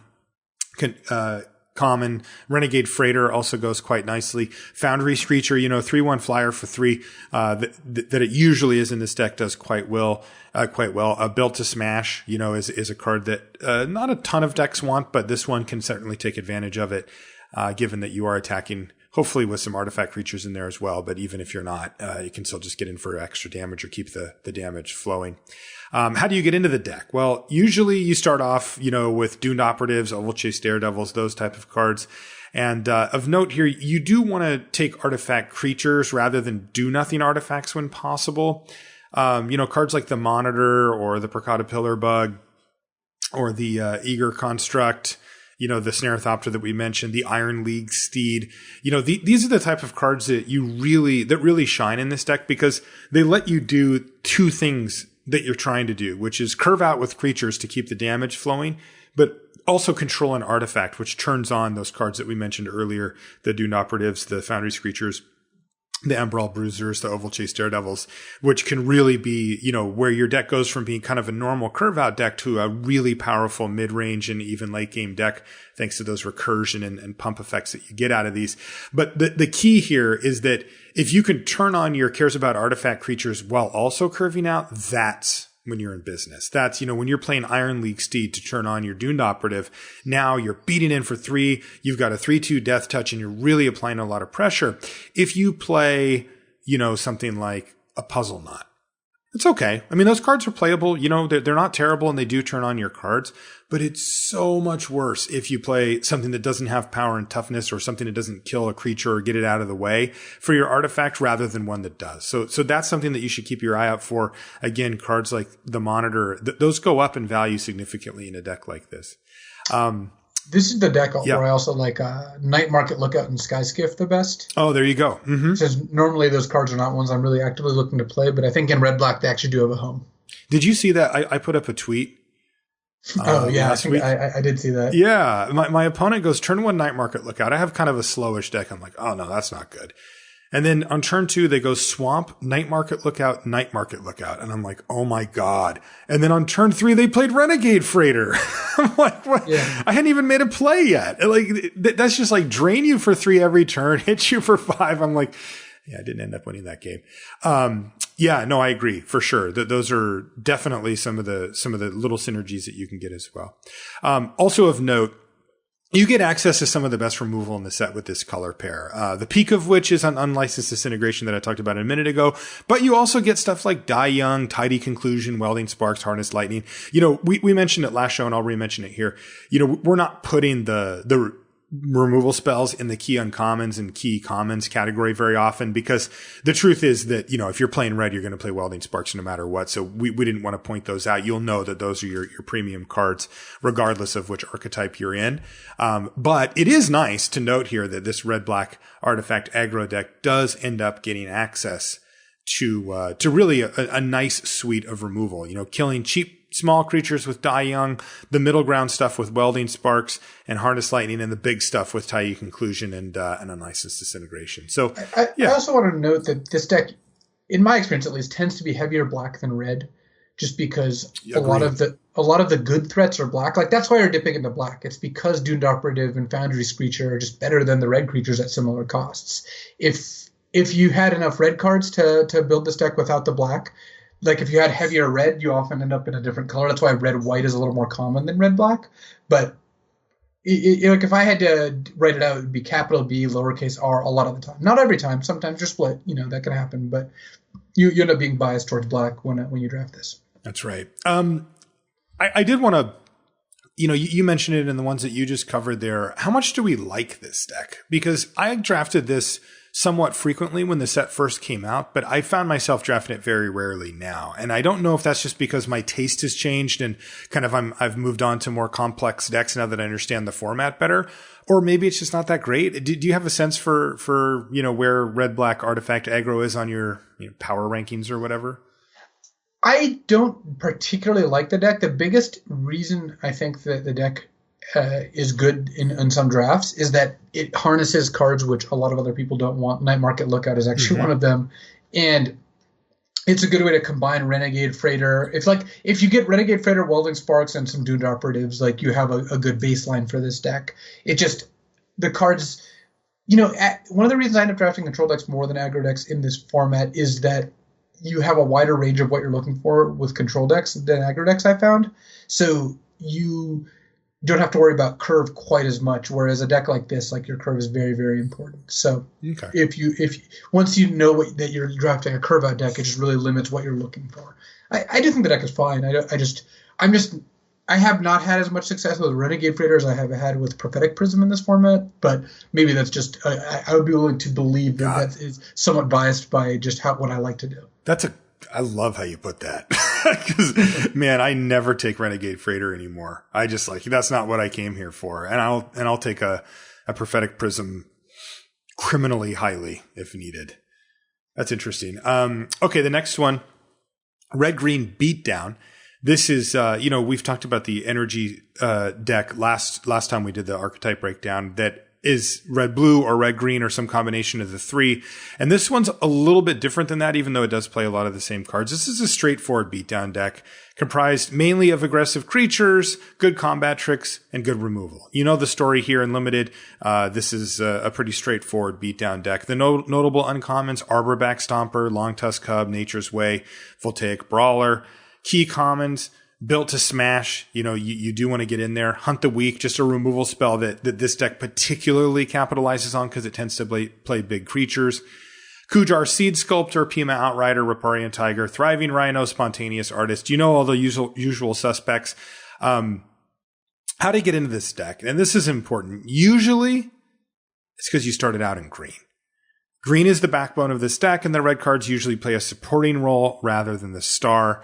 common. Renegade Freighter also goes quite nicely. Foundry Screecher, 3/1 flyer for 3, that it usually is in this deck, does quite well. Built to Smash, is a card that not a ton of decks want, but this one can certainly take advantage of it, given that you are attacking, hopefully with some artifact creatures in there as well. But even if you're not, you can still just get in for extra damage or keep the damage flowing. How do you get into the deck? Well, usually you start off, with Doomed Operatives, Oval Chase Daredevils, those type of cards. And of note here, you do want to take artifact creatures rather than do nothing artifacts when possible. Cards like the Monitor or the Percata Pillar Bug or the Eager Construct, the Snare Thopter that we mentioned, the Iron League Steed. These are the type of cards that really shine in this deck because they let you do 2 things that you're trying to do, which is curve out with creatures to keep the damage flowing, but also control an artifact, which turns on those cards that we mentioned earlier: the Doomed Operatives, the Foundry Screechers, the Embral Bruisers, the Oval Chase Daredevils, which can really be, where your deck goes from being kind of a normal curve out deck to a really powerful mid-range and even late game deck, thanks to those recursion and pump effects that you get out of these. But the key here is that if you can turn on your Cares About Artifact creatures while also curving out, that's when you're in business. That's, when you're playing Iron League Steed to turn on your Doomed Operative, now you're beating in for 3, you've got a 3/2 Death Touch, and you're really applying a lot of pressure. If you play, something like a Puzzle Knot, it's okay. I mean, those cards are playable. They're not terrible, and they do turn on your cards. But it's so much worse if you play something that doesn't have power and toughness, or something that doesn't kill a creature or get it out of the way for your artifact, rather than one that does. So that's something that you should keep your eye out for. Again, cards like the Monitor, those go up in value significantly in a deck like this. This is the deck where I also like Night Market Lookout and Sky Skiff the best. Oh, there you go. Mm-hmm. Since normally those cards are not ones I'm really actively looking to play, but I think in Red-Black they actually do have a home. Did you see that? I put up a tweet. I did see that. Yeah, my opponent goes turn 1 Night Market Lookout. I have kind of a slowish deck. I'm like, oh no, that's not good. And then on turn 2, they go Swamp, Night Market Lookout, Night Market Lookout. And I'm like, oh my God. And then on turn 3, they played Renegade Freighter. I'm like, what? Yeah. I hadn't even made a play yet. Like, that's just like drain you for 3 every turn, hit you for 5. I'm like, yeah, I didn't end up winning that game. Yeah, no, I agree for sure. Those are definitely some of the little synergies that you can get as well. Also of note, you get access to some of the best removal in the set with this color pair. The peak of which is an unlicensed disintegration that I talked about a minute ago. But you also get stuff like Die Young, Tidy Conclusion, Welding Sparks, Harness Lightning. We mentioned it last show and I'll re-mention it here. We're not putting the removal spells in the key uncommons and key commons category very often, because the truth is that, if you're playing red, you're going to play Welding Sparks no matter what. So we didn't want to point those out. You'll know that those are your premium cards, regardless of which archetype you're in. But it is nice to note here that this red-black artifact aggro deck does end up getting access to really a nice suite of removal, killing cheap small creatures with Die Young, the middle ground stuff with Welding Sparks and Harness Lightning, and the big stuff with Tidy Conclusion and Unlicensed Disintegration. So I also want to note that this deck, in my experience at least, tends to be heavier black than red, just because a lot of the good threats are black. Like, that's why you're dipping into black. It's because Doomed Operative and Foundry Screecher are just better than the red creatures at similar costs. If you had enough red cards to build this deck without the black, like if you had heavier red, you often end up in a different color. That's why red-white is a little more common than red-black. But like if I had to write it out, it would be capital B, lowercase r a lot of the time. Not every time. Sometimes you're split. That can happen. But you end up being biased towards black when you draft this. That's right. I did want to, you mentioned it in the ones that you just covered there. How much do we like this deck? Because I drafted this somewhat frequently when the set first came out, but I found myself drafting it very rarely now. And I don't know if that's just because my taste has changed and kind of I've moved on to more complex decks now that I understand the format better, or maybe it's just not that great. Do you have a sense for where red-black artifact aggro is on your power rankings or whatever? I don't particularly like the deck. The biggest reason I think that the deck is good in some drafts is that it harnesses cards which a lot of other people don't want. Night Market Lookout is actually one of them. And it's a good way to combine Renegade Freighter. It's like if you get Renegade Freighter, Welding Sparks, and some Doomed Operatives, like you have a good baseline for this deck. It just, the cards, one of the reasons I end up drafting control decks more than aggro decks in this format is that you have a wider range of what you're looking for with control decks than aggro decks, I found. So you don't have to worry about curve quite as much, whereas a deck like this, like your curve is very, very important. So if once you know that you're drafting a curve out deck, it just really limits what you're looking for. I do think the deck is fine. I have not had as much success with Renegade Freighter as I have had with Prophetic Prism in this format, but maybe that's just I would be willing to believe that is somewhat biased by just what I like to do. I love how you put that. Because man, I never take Renegade Freighter anymore. I just that's not what I came here for. And I'll take a Prophetic Prism criminally highly if needed. That's interesting. Okay, the next one, Red Green Beatdown. This is we've talked about the energy deck last time we did the archetype breakdown that is red blue or red green or some combination of the three. And this one's a little bit different than that, even though it does play a lot of the same cards. This is a straightforward beatdown deck comprised mainly of aggressive creatures, good combat tricks, and good removal. You know the story here in Limited. This is a pretty straightforward beatdown deck. The notable uncommons: Arborback Stomper, Longtusk Cub, Nature's Way, Voltaic Brawler. Key commons: Built to Smash. You do want to get in there. Hunt the Weak, just a removal spell that this deck particularly capitalizes on because it tends to play big creatures. Kujar Seed Sculptor, Pima Outrider, Riparian Tiger, Thriving Rhino, Spontaneous Artist. All the usual suspects. How to get into this deck? And this is important. Usually, it's because you started out in green. Green is the backbone of this deck, and the red cards usually play a supporting role rather than the star.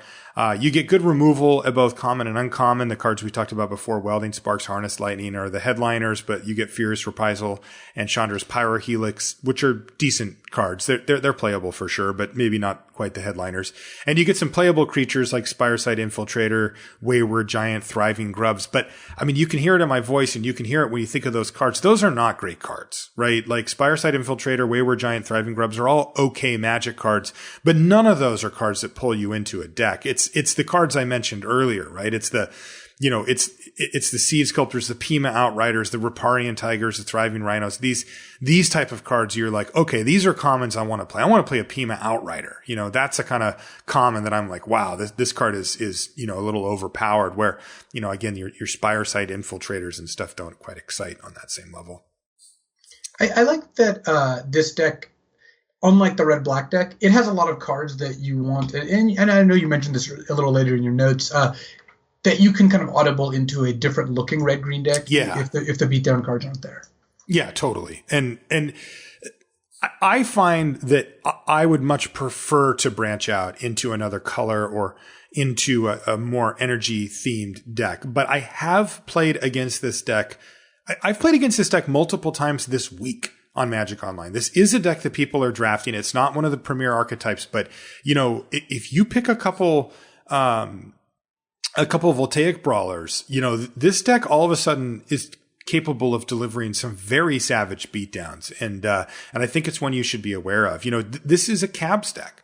You get good removal at both common and uncommon. The cards we talked about before, Welding Sparks, Harness Lightning, are the headliners, but you get Fierce Reprisal and Chandra's Pyrohelix, which are decent cards. They're playable for sure, but maybe not quite the headliners. And you get some playable creatures like Spireside Infiltrator, Wayward Giant, Thriving Grubs. But you can hear it in my voice, and you can hear it when you think of those cards. Those are not great cards, right? Like Spireside Infiltrator, Wayward Giant, Thriving Grubs are all okay Magic cards, but none of those are cards that pull you into a deck. It's the cards I mentioned earlier, right? It's the it's the Seed Sculptors, the Pima Outriders, the Riparian Tigers, the Thriving Rhinos. These type of cards, you're like, okay, these are commons I want to play. I want to play a Pima Outrider. That's a kind of common that I'm like, wow, this card is a little overpowered. Where again, your Spire-side Infiltrators and stuff don't quite excite on that same level. I like that this deck, unlike the red-black deck, it has a lot of cards that you want, and I know you mentioned this a little later in your notes, that you can kind of audible into a different looking red-green deck if the beatdown cards aren't there. Yeah, totally. And I find that I would much prefer to branch out into another color or into a more energy-themed deck. But I have played against this deck. I've played against this deck multiple times this week on Magic Online. This is a deck that people are drafting. It's not one of the premier archetypes, but if you pick a couple Voltaic Brawlers, this deck all of a sudden is capable of delivering some very savage beatdowns, and I think it's one you should be aware of. This is a Cabs deck.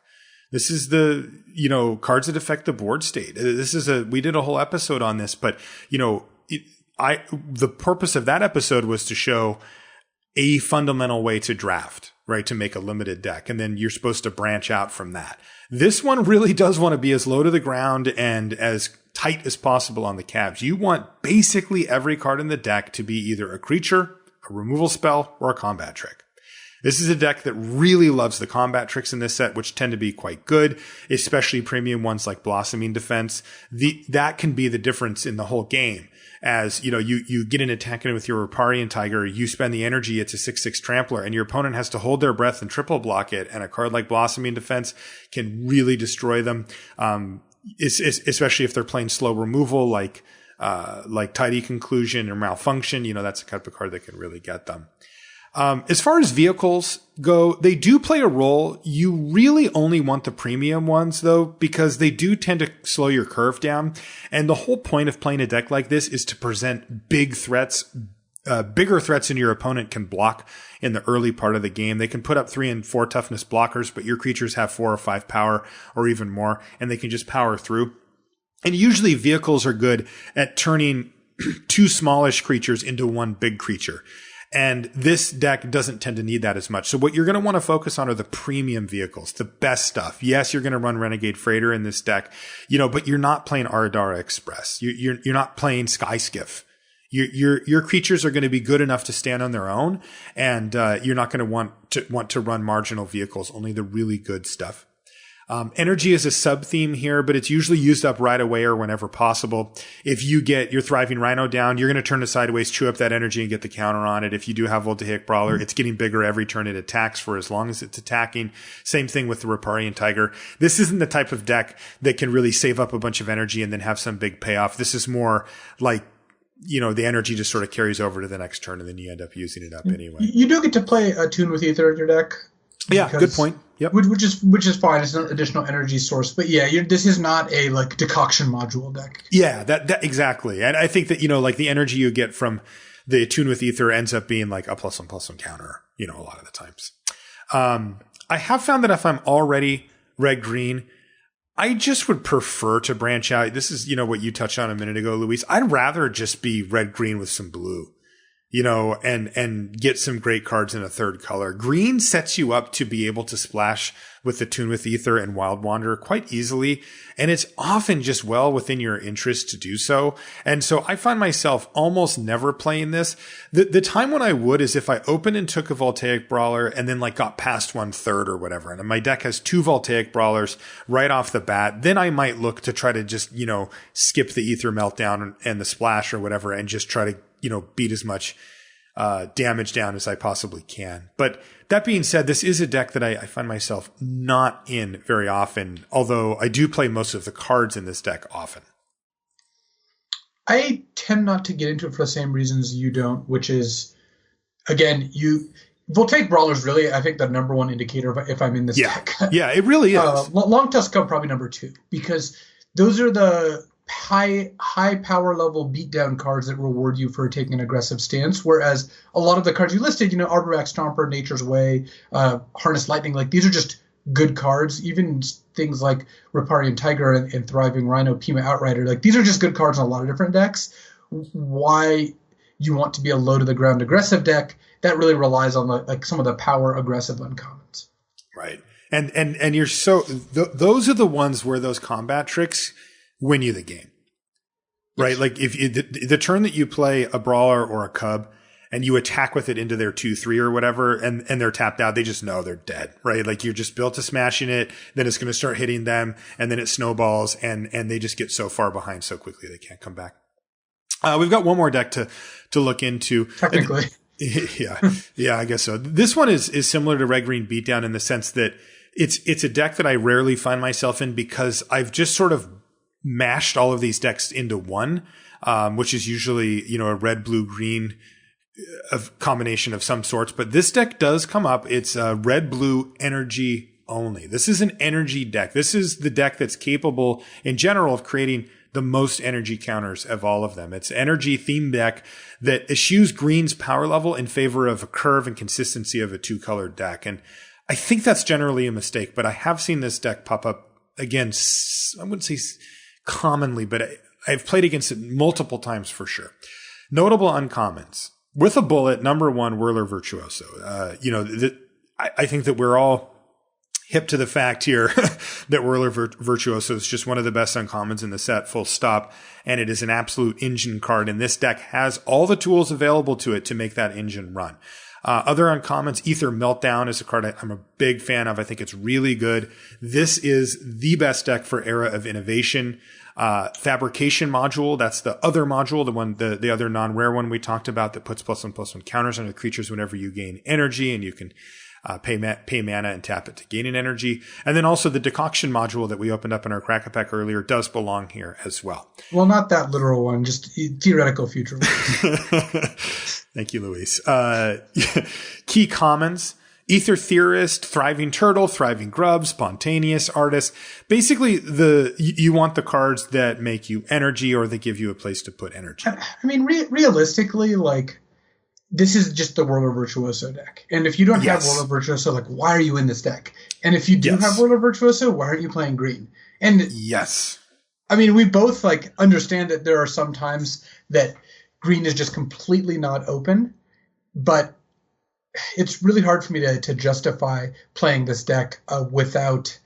This is the cards that affect the board state. We did a whole episode on this, but the purpose of that episode was to show a fundamental way to draft, right? To make a limited deck. And then you're supposed to branch out from that. This one really does want to be as low to the ground and as tight as possible on the cabs. You want basically every card in the deck to be either a creature, a removal spell, or a combat trick. This is a deck that really loves the combat tricks in this set, which tend to be quite good, especially premium ones like Blossoming Defense. That can be the difference in the whole game. As you get an attack in with your Riparian Tiger, you spend the energy, it's a 6/6 trampler, and your opponent has to hold their breath and triple block it. And a card like Blossoming Defense can really destroy them, especially if they're playing slow removal like Tidy Conclusion or Malfunction. That's a type of card that can really get them. As far as vehicles go, they do play a role. You really only want the premium ones, though, because they do tend to slow your curve down. And the whole point of playing a deck like this is to present big threats, bigger threats than your opponent can block in the early part of the game. They can put up 3 and 4 toughness blockers, but your creatures have 4 or 5 power or even more, and they can just power through. And usually vehicles are good at turning 2 smallish creatures into 1 big creature. And this deck doesn't tend to need that as much. So what you're going to want to focus on are the premium vehicles, the best stuff. Yes, you're going to run Renegade Freighter in this deck, but you're not playing Aradara Express. You're not playing Sky Skiff. Your creatures are going to be good enough to stand on their own, and you're not going to want to run marginal vehicles, only the really good stuff. Energy is a sub-theme here, but it's usually used up right away or whenever possible. If you get your Thriving Rhino down, you're going to turn it sideways, chew up that energy, and get the counter on it. If you do have Voltaic Brawler, it's getting bigger every turn it attacks for as long as it's attacking. Same thing with the Riparian Tiger. This isn't the type of deck that can really save up a bunch of energy and then have some big payoff. This is more like, the energy just sort of carries over to the next turn, and then you end up using it up anyway. You do get to play a Tune with Ether in your deck. Yeah, good point. Yep. Which is fine. It's an additional energy source, but yeah, this is not a decoction module deck. Yeah, that exactly. And I think that the energy you get from the Tune with Ether ends up being like a +1/+1 counter. A lot of the times. I have found that if I'm already red green, I just would prefer to branch out. This is what you touched on a minute ago, Luis. I'd rather just be red green with some blue. And get some great cards in a third color. Green sets you up to be able to splash with the Tune with Ether and Wild Wanderer quite easily. And it's often just well within your interest to do so. And so I find myself almost never playing this. The time when I would is if I opened and took a Voltaic Brawler and then got past 1/3 or whatever. And my deck has 2 Voltaic Brawlers right off the bat. Then I might look to try to just, skip the Ether Meltdown and the splash or whatever and just try to beat as much damage down as I possibly can. But that being said, this is a deck that I find myself not in very often, although I do play most of the cards in this deck often. I tend not to get into it for the same reasons you don't, which is, again, Voltaic Brawler is really, I think, the number 1 indicator of if I'm in this deck. Yeah, it really is. Long Tusk Cub probably number 2, because those are the high power level beatdown cards that reward you for taking an aggressive stance, whereas a lot of the cards you listed, Arborax Stomper, Nature's Way, Harness Lightning, these are just good cards, even things like Riparian Tiger and Thriving Rhino, Pima Outrider. Like, these are just good cards in a lot of different decks. Why you want to be a low to the ground aggressive deck, that really relies on like some of the power aggressive uncommons. Right. And you're those are the ones where those combat tricks win you the game. Right? Yes. Like if the turn that you play a brawler or a cub and you attack with it into their 2/3 or whatever, and they're tapped out, they just know they're dead, right? Like you're just built to smashing it, then it's going to start hitting them, and then it snowballs, and they just get so far behind so quickly they can't come back. We've got one more deck to look into. Technically. Yeah, I guess so. This one is similar to Red Green Beatdown in the sense that it's a deck that I rarely find myself in because I've just sort of mashed all of these decks into one, which is usually, a red, blue, green combination of some sorts. But this deck does come up. It's red, blue, energy only. This is an energy deck. This is the deck that's capable in general of creating the most energy counters of all of them. It's an energy theme deck that eschews green's power level in favor of a curve and consistency of a two-colored deck. And I think that's generally a mistake, but I have seen this deck pop up again. I wouldn't say commonly, but I've played against it multiple times for sure. Notable uncommons. With a bullet, number one, Whirler Virtuoso. I think that we're all hip to the fact here that Whirler Virtuoso is just one of the best uncommons in the set, full stop. And it is an absolute engine card. And this deck has all the tools available to it to make that engine run. Other uncommons, Ether Meltdown is a card I'm a big fan of. I think it's really good. This is the best deck for Era of Innovation. Fabrication Module, that's the other module, the other non-rare one we talked about that puts +1/+1 counters on the creatures whenever you gain energy, and you can pay mana and tap it to gain an energy. And then also the Decoction Module that we opened up in our Crack-a-Pack earlier does belong here as well. Well, not that literal one, just theoretical future ones. Thank you, Luis. Key commons: Ether Theorist, Thriving Turtle, Thriving Grub, Spontaneous Artist. Basically, you want the cards that make you energy or that give you a place to put energy. I mean, realistically, like, this is just the Whirler Virtuoso deck. And if you don't have Whirler Virtuoso, like, why are you in this deck? And if you do have Whirler Virtuoso, why aren't you playing green? And yes, I mean, we both like understand that there are some times that green is just completely not open, but it's really hard for me to justify playing this deck without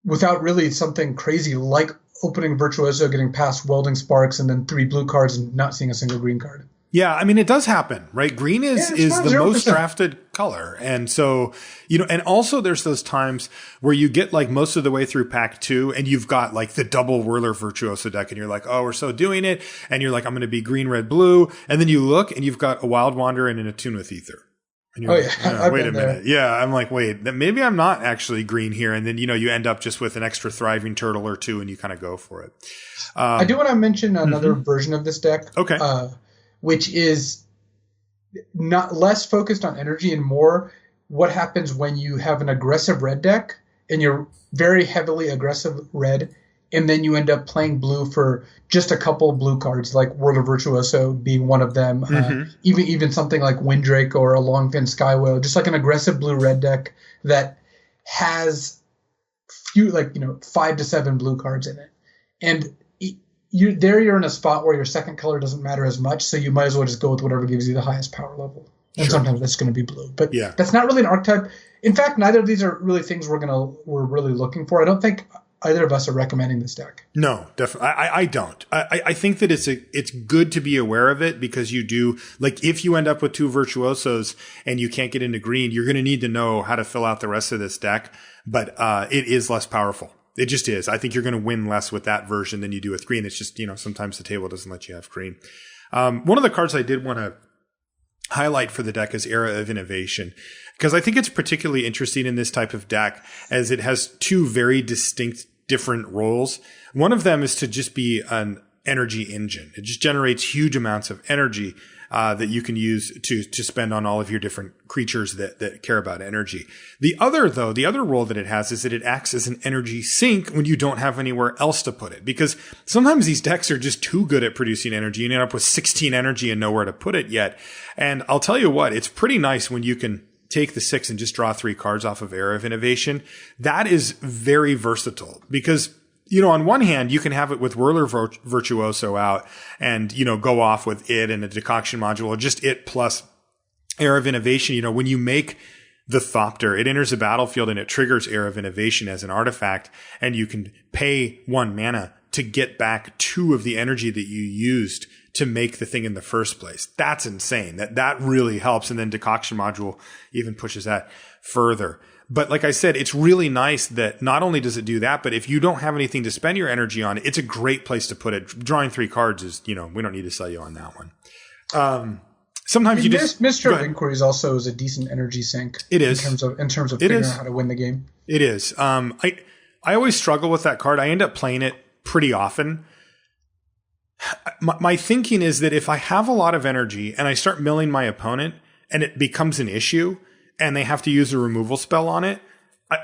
really something crazy like opening Virtuoso, getting past Welding Sparks, and then 3 blue cards and not seeing a single green card. Yeah, I mean, it does happen, right? Green is the 0%. Most drafted color. And so, and also there's those times where you get like most of the way through pack 2 and you've got like the double Whirler Virtuoso deck and you're like, oh, we're so doing it. And you're like, I'm going to be green, red, blue. And then you look and you've got a Wild Wanderer and an Attune with Ether. And you're wait a minute. Yeah, I'm like, wait, maybe I'm not actually green here. And then, you end up just with an extra Thriving Turtle or 2 and you kind of go for it. I do want to mention another version of this deck. Okay. Which is not less focused on energy and more what happens when you have an aggressive red deck and you're very heavily aggressive red, and then you end up playing blue for just a couple blue cards, like Whirler Virtuoso being one of them, even something like Windrake or a Longfin Skywhale, just like an aggressive blue-red deck that has 5 to 7 blue cards in it. And you're in a spot where your second color doesn't matter as much, so you might as well just go with whatever gives you the highest power level. And sometimes that's going to be blue. But that's not really an archetype. In fact, neither of these are really things we're really looking for. I don't think either of us are recommending this deck. No, definitely. I don't. I think that it's good to be aware of it because you do, like, if you end up with 2 Virtuosos and you can't get into green, you're going to need to know how to fill out the rest of this deck. But it is less powerful. It just is. I think you're going to win less with that version than you do with green. It's just, sometimes the table doesn't let you have green. One of the cards I did want to highlight for the deck is Era of Innovation, because I think it's particularly interesting in this type of deck as it has 2 very distinct different roles. One of them is to just be an energy engine. It just generates huge amounts of energy that you can use to spend on all of your different creatures that care about energy. The other role that it has is that it acts as an energy sink when you don't have anywhere else to put it. Because sometimes these decks are just too good at producing energy. You end up with 16 energy and nowhere to put it yet. And I'll tell you what, it's pretty nice when you can take the 6 and just draw 3 cards off of Era of Innovation. That is very versatile because, on one hand, you can have it with Whirler Virtuoso out and, go off with it and a decoction module, or just it plus Era of Innovation. When you make the Thopter, it enters the battlefield and it triggers Era of Innovation as an artifact, and you can pay 1 mana to get back 2 of the energy that you used to make the thing in the first place. That's insane. That really helps. And then decoction module even pushes that further. But like I said, it's really nice that not only does it do that, but if you don't have anything to spend your energy on, it's a great place to put it. Drawing 3 cards is, we don't need to sell you on that one. Sometimes Mr. of Inquiries also is a decent energy sink. It is. In terms of figuring out how to win the game. It is. I always struggle with that card. I end up playing it pretty often. My thinking is that if I have a lot of energy and I start milling my opponent and it becomes an issue and they have to use a removal spell on it,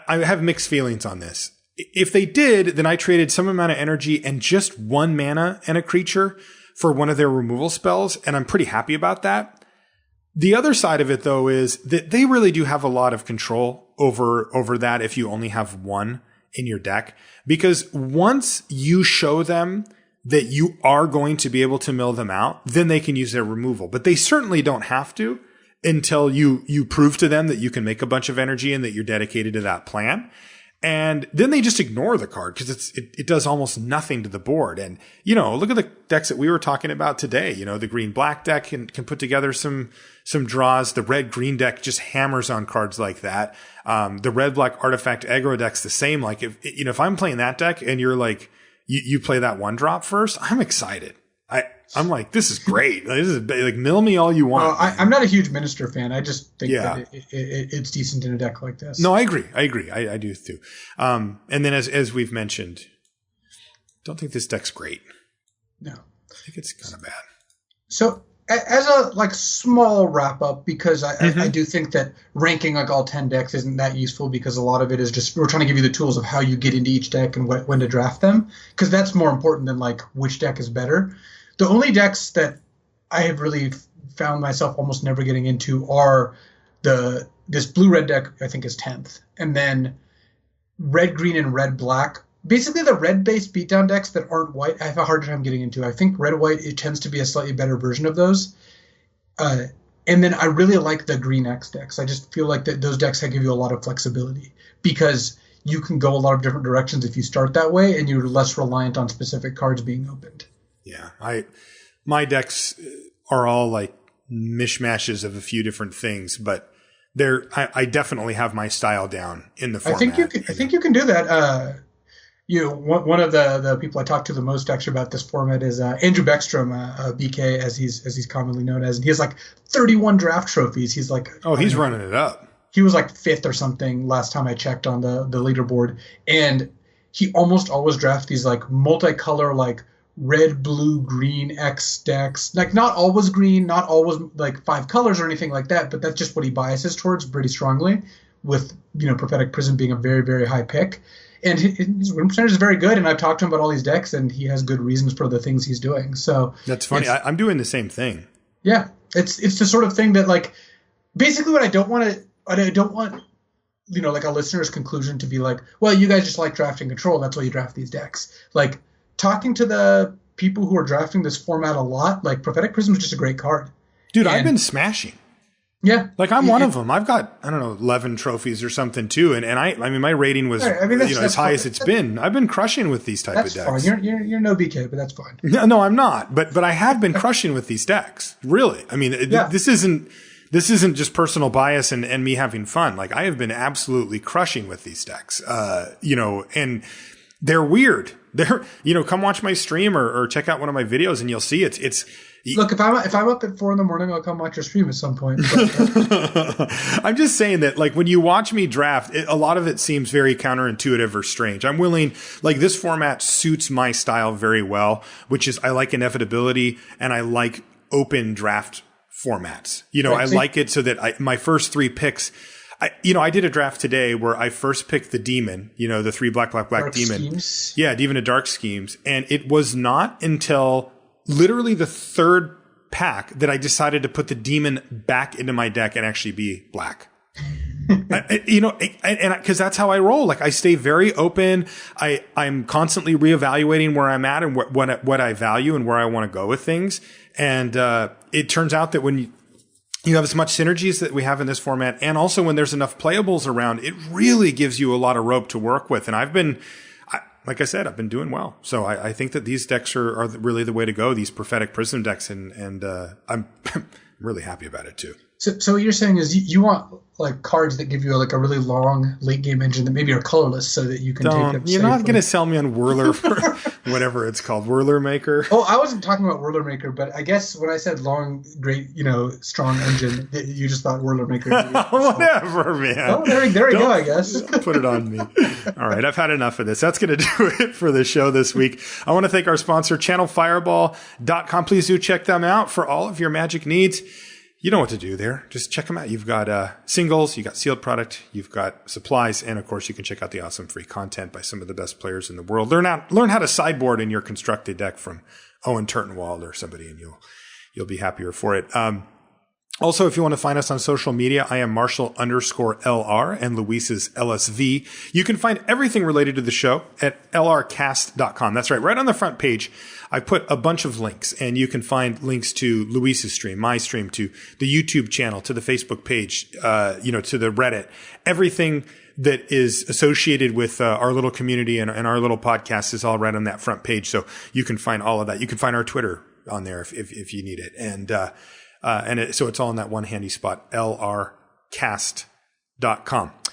I have mixed feelings on this. If they did, then I traded some amount of energy and just 1 mana and a creature for one of their removal spells, and I'm pretty happy about that. The other side of it, though, is that they really do have a lot of control over that if you only have 1 in your deck. Because once you show them that you are going to be able to mill them out, then they can use their removal. But they certainly don't have to until you prove to them that you can make a bunch of energy and that you're dedicated to that plan. And then they just ignore the card because it does almost nothing to the board. And, look at the decks that we were talking about today. The green-black deck can put together some draws. The red-green deck just hammers on cards like that. The red-black artifact aggro deck's the same. Like if I'm playing that deck and you're like, you play that 1-drop first, I'm excited. I'm like, this is great. This is like, mill me all you want. I'm not a huge Minister fan. I just think that it's decent in a deck like this. No, I agree. I do too. And then as we've mentioned, don't think this deck's great. No. I think it's kind of bad. So as a small wrap up, because I do think that ranking all 10 decks isn't that useful because a lot of it is just, we're trying to give you the tools of how you get into each deck and when to draft them. Because that's more important than which deck is better. The only decks that I have really found myself almost never getting into are this blue-red deck, I think is 10th. And then red-green and red-black. Basically the red-based beatdown decks that aren't white, I have a hard time getting into. I think red-white, it tends to be a slightly better version of those. And then I really like the green X decks. I just feel like that those decks give you a lot of flexibility because you can go a lot of different directions if you start that way and you're less reliant on specific cards being opened. Yeah, my decks are all mishmashes of a few different things, but I definitely have my style down in the format. I think you can do that. One of the people I talk to the most actually about this format is Andrew Beckstrom, BK as he's commonly known as, and he has 31 draft trophies. He's he's running it up. He was 5th or something last time I checked on the leaderboard, and he almost always drafts these multicolor red, blue, green X decks. Not always green, not always 5 colors or anything like that, but that's just what he biases towards pretty strongly, with Prophetic Prism being a very, very high pick. And his win percentage is very good, and I've talked to him about all these decks, and he has good reasons for the things he's doing. So that's funny. I'm doing the same thing. Yeah, it's the sort of thing that basically what I don't want a listener's conclusion to be well, you guys just like drafting control, that's why you draft these decks. Talking to the people who are drafting this format a lot, Prophetic Prism is just a great card. Dude, I've been smashing. Yeah. I'm one of them. I've got, 11 trophies or something too. And I mean, my rating was, as high as it's been. I've been crushing with these type of decks. That's fine. You're no BK, but that's fine. No, I'm not. But I have been crushing with these decks. Really. I mean, this isn't just personal bias and me having fun. I have been absolutely crushing with these decks. And they're weird. Come watch my stream or check out one of my videos and you'll see it's look, if I'm up at 4 a.m, I'll come watch your stream at some point. I'm just saying that when you watch me draft, a lot of it seems very counterintuitive or strange. I'm willing, this format suits my style very well, which is I like inevitability and I like open draft formats. Right, I like it so that my first 3 picks, I did a draft today where I first picked the demon, the 3 black dark demon. Schemes. Yeah, Demon of Dark Schemes. And it was not until literally the 3rd pack that I decided to put the demon back into my deck and actually be black. Because that's how I roll. Like I stay very open. I'm constantly reevaluating where I'm at and what I value and where I want to go with things. And it turns out that when you have as much synergies that we have in this format, and also when there's enough playables around, it really gives you a lot of rope to work with. And like I said, I've been doing well. So I think that these decks are really the way to go, these prophetic prism decks. And I'm really happy about it too. So what you're saying is you want like cards that give you like a really long late game engine that maybe are colorless so that you can take them You're safely. not going to sell me on Whirler for whatever it's called, Whirler Maker. Oh, I wasn't talking about Whirler Maker, but I guess when I said long, great, strong engine, you just thought Whirler Maker. Whatever, man. Oh, there we go, I guess. Put it on me. All right, I've had enough of this. That's going to do it for the show this week. I want to thank our sponsor, channelfireball.com. Please do check them out for all of your Magic needs. You know what to do there. Just check them out. You've got singles, you've got sealed product, you've got supplies, and of course you can check out the awesome free content by some of the best players in the world. Learn how to sideboard in your constructed deck from Owen Turtenwald or somebody, and you'll be happier for it. Also, if you want to find us on social media, I am Marshall_LR and Luis is LSV. You can find everything related to the show at lrcast.com. That's right. On the front page, I put a bunch of links, and you can find links to Luis's stream, my stream, to the YouTube channel, to the Facebook page, to the Reddit, everything that is associated with our little community and our little podcast is all right on that front page. So you can find all of that. You can find our Twitter on there if you need it. So it's all in that one handy spot, lrcast.com. I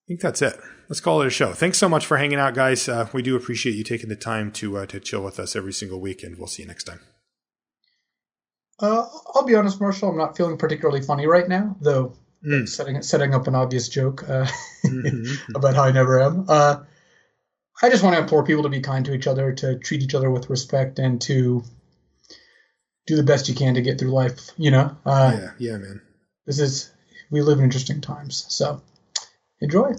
think that's it. Let's call it a show. Thanks so much for hanging out, guys. We do appreciate you taking the time to chill with us every single week, and we'll see you next time. I'll be honest, Marshall, I'm not feeling particularly funny right now, though setting up an obvious joke about how I never am. I just want to implore people to be kind to each other, to treat each other with respect, and to do the best you can to get through life, Yeah, man. We live in interesting times, so enjoy.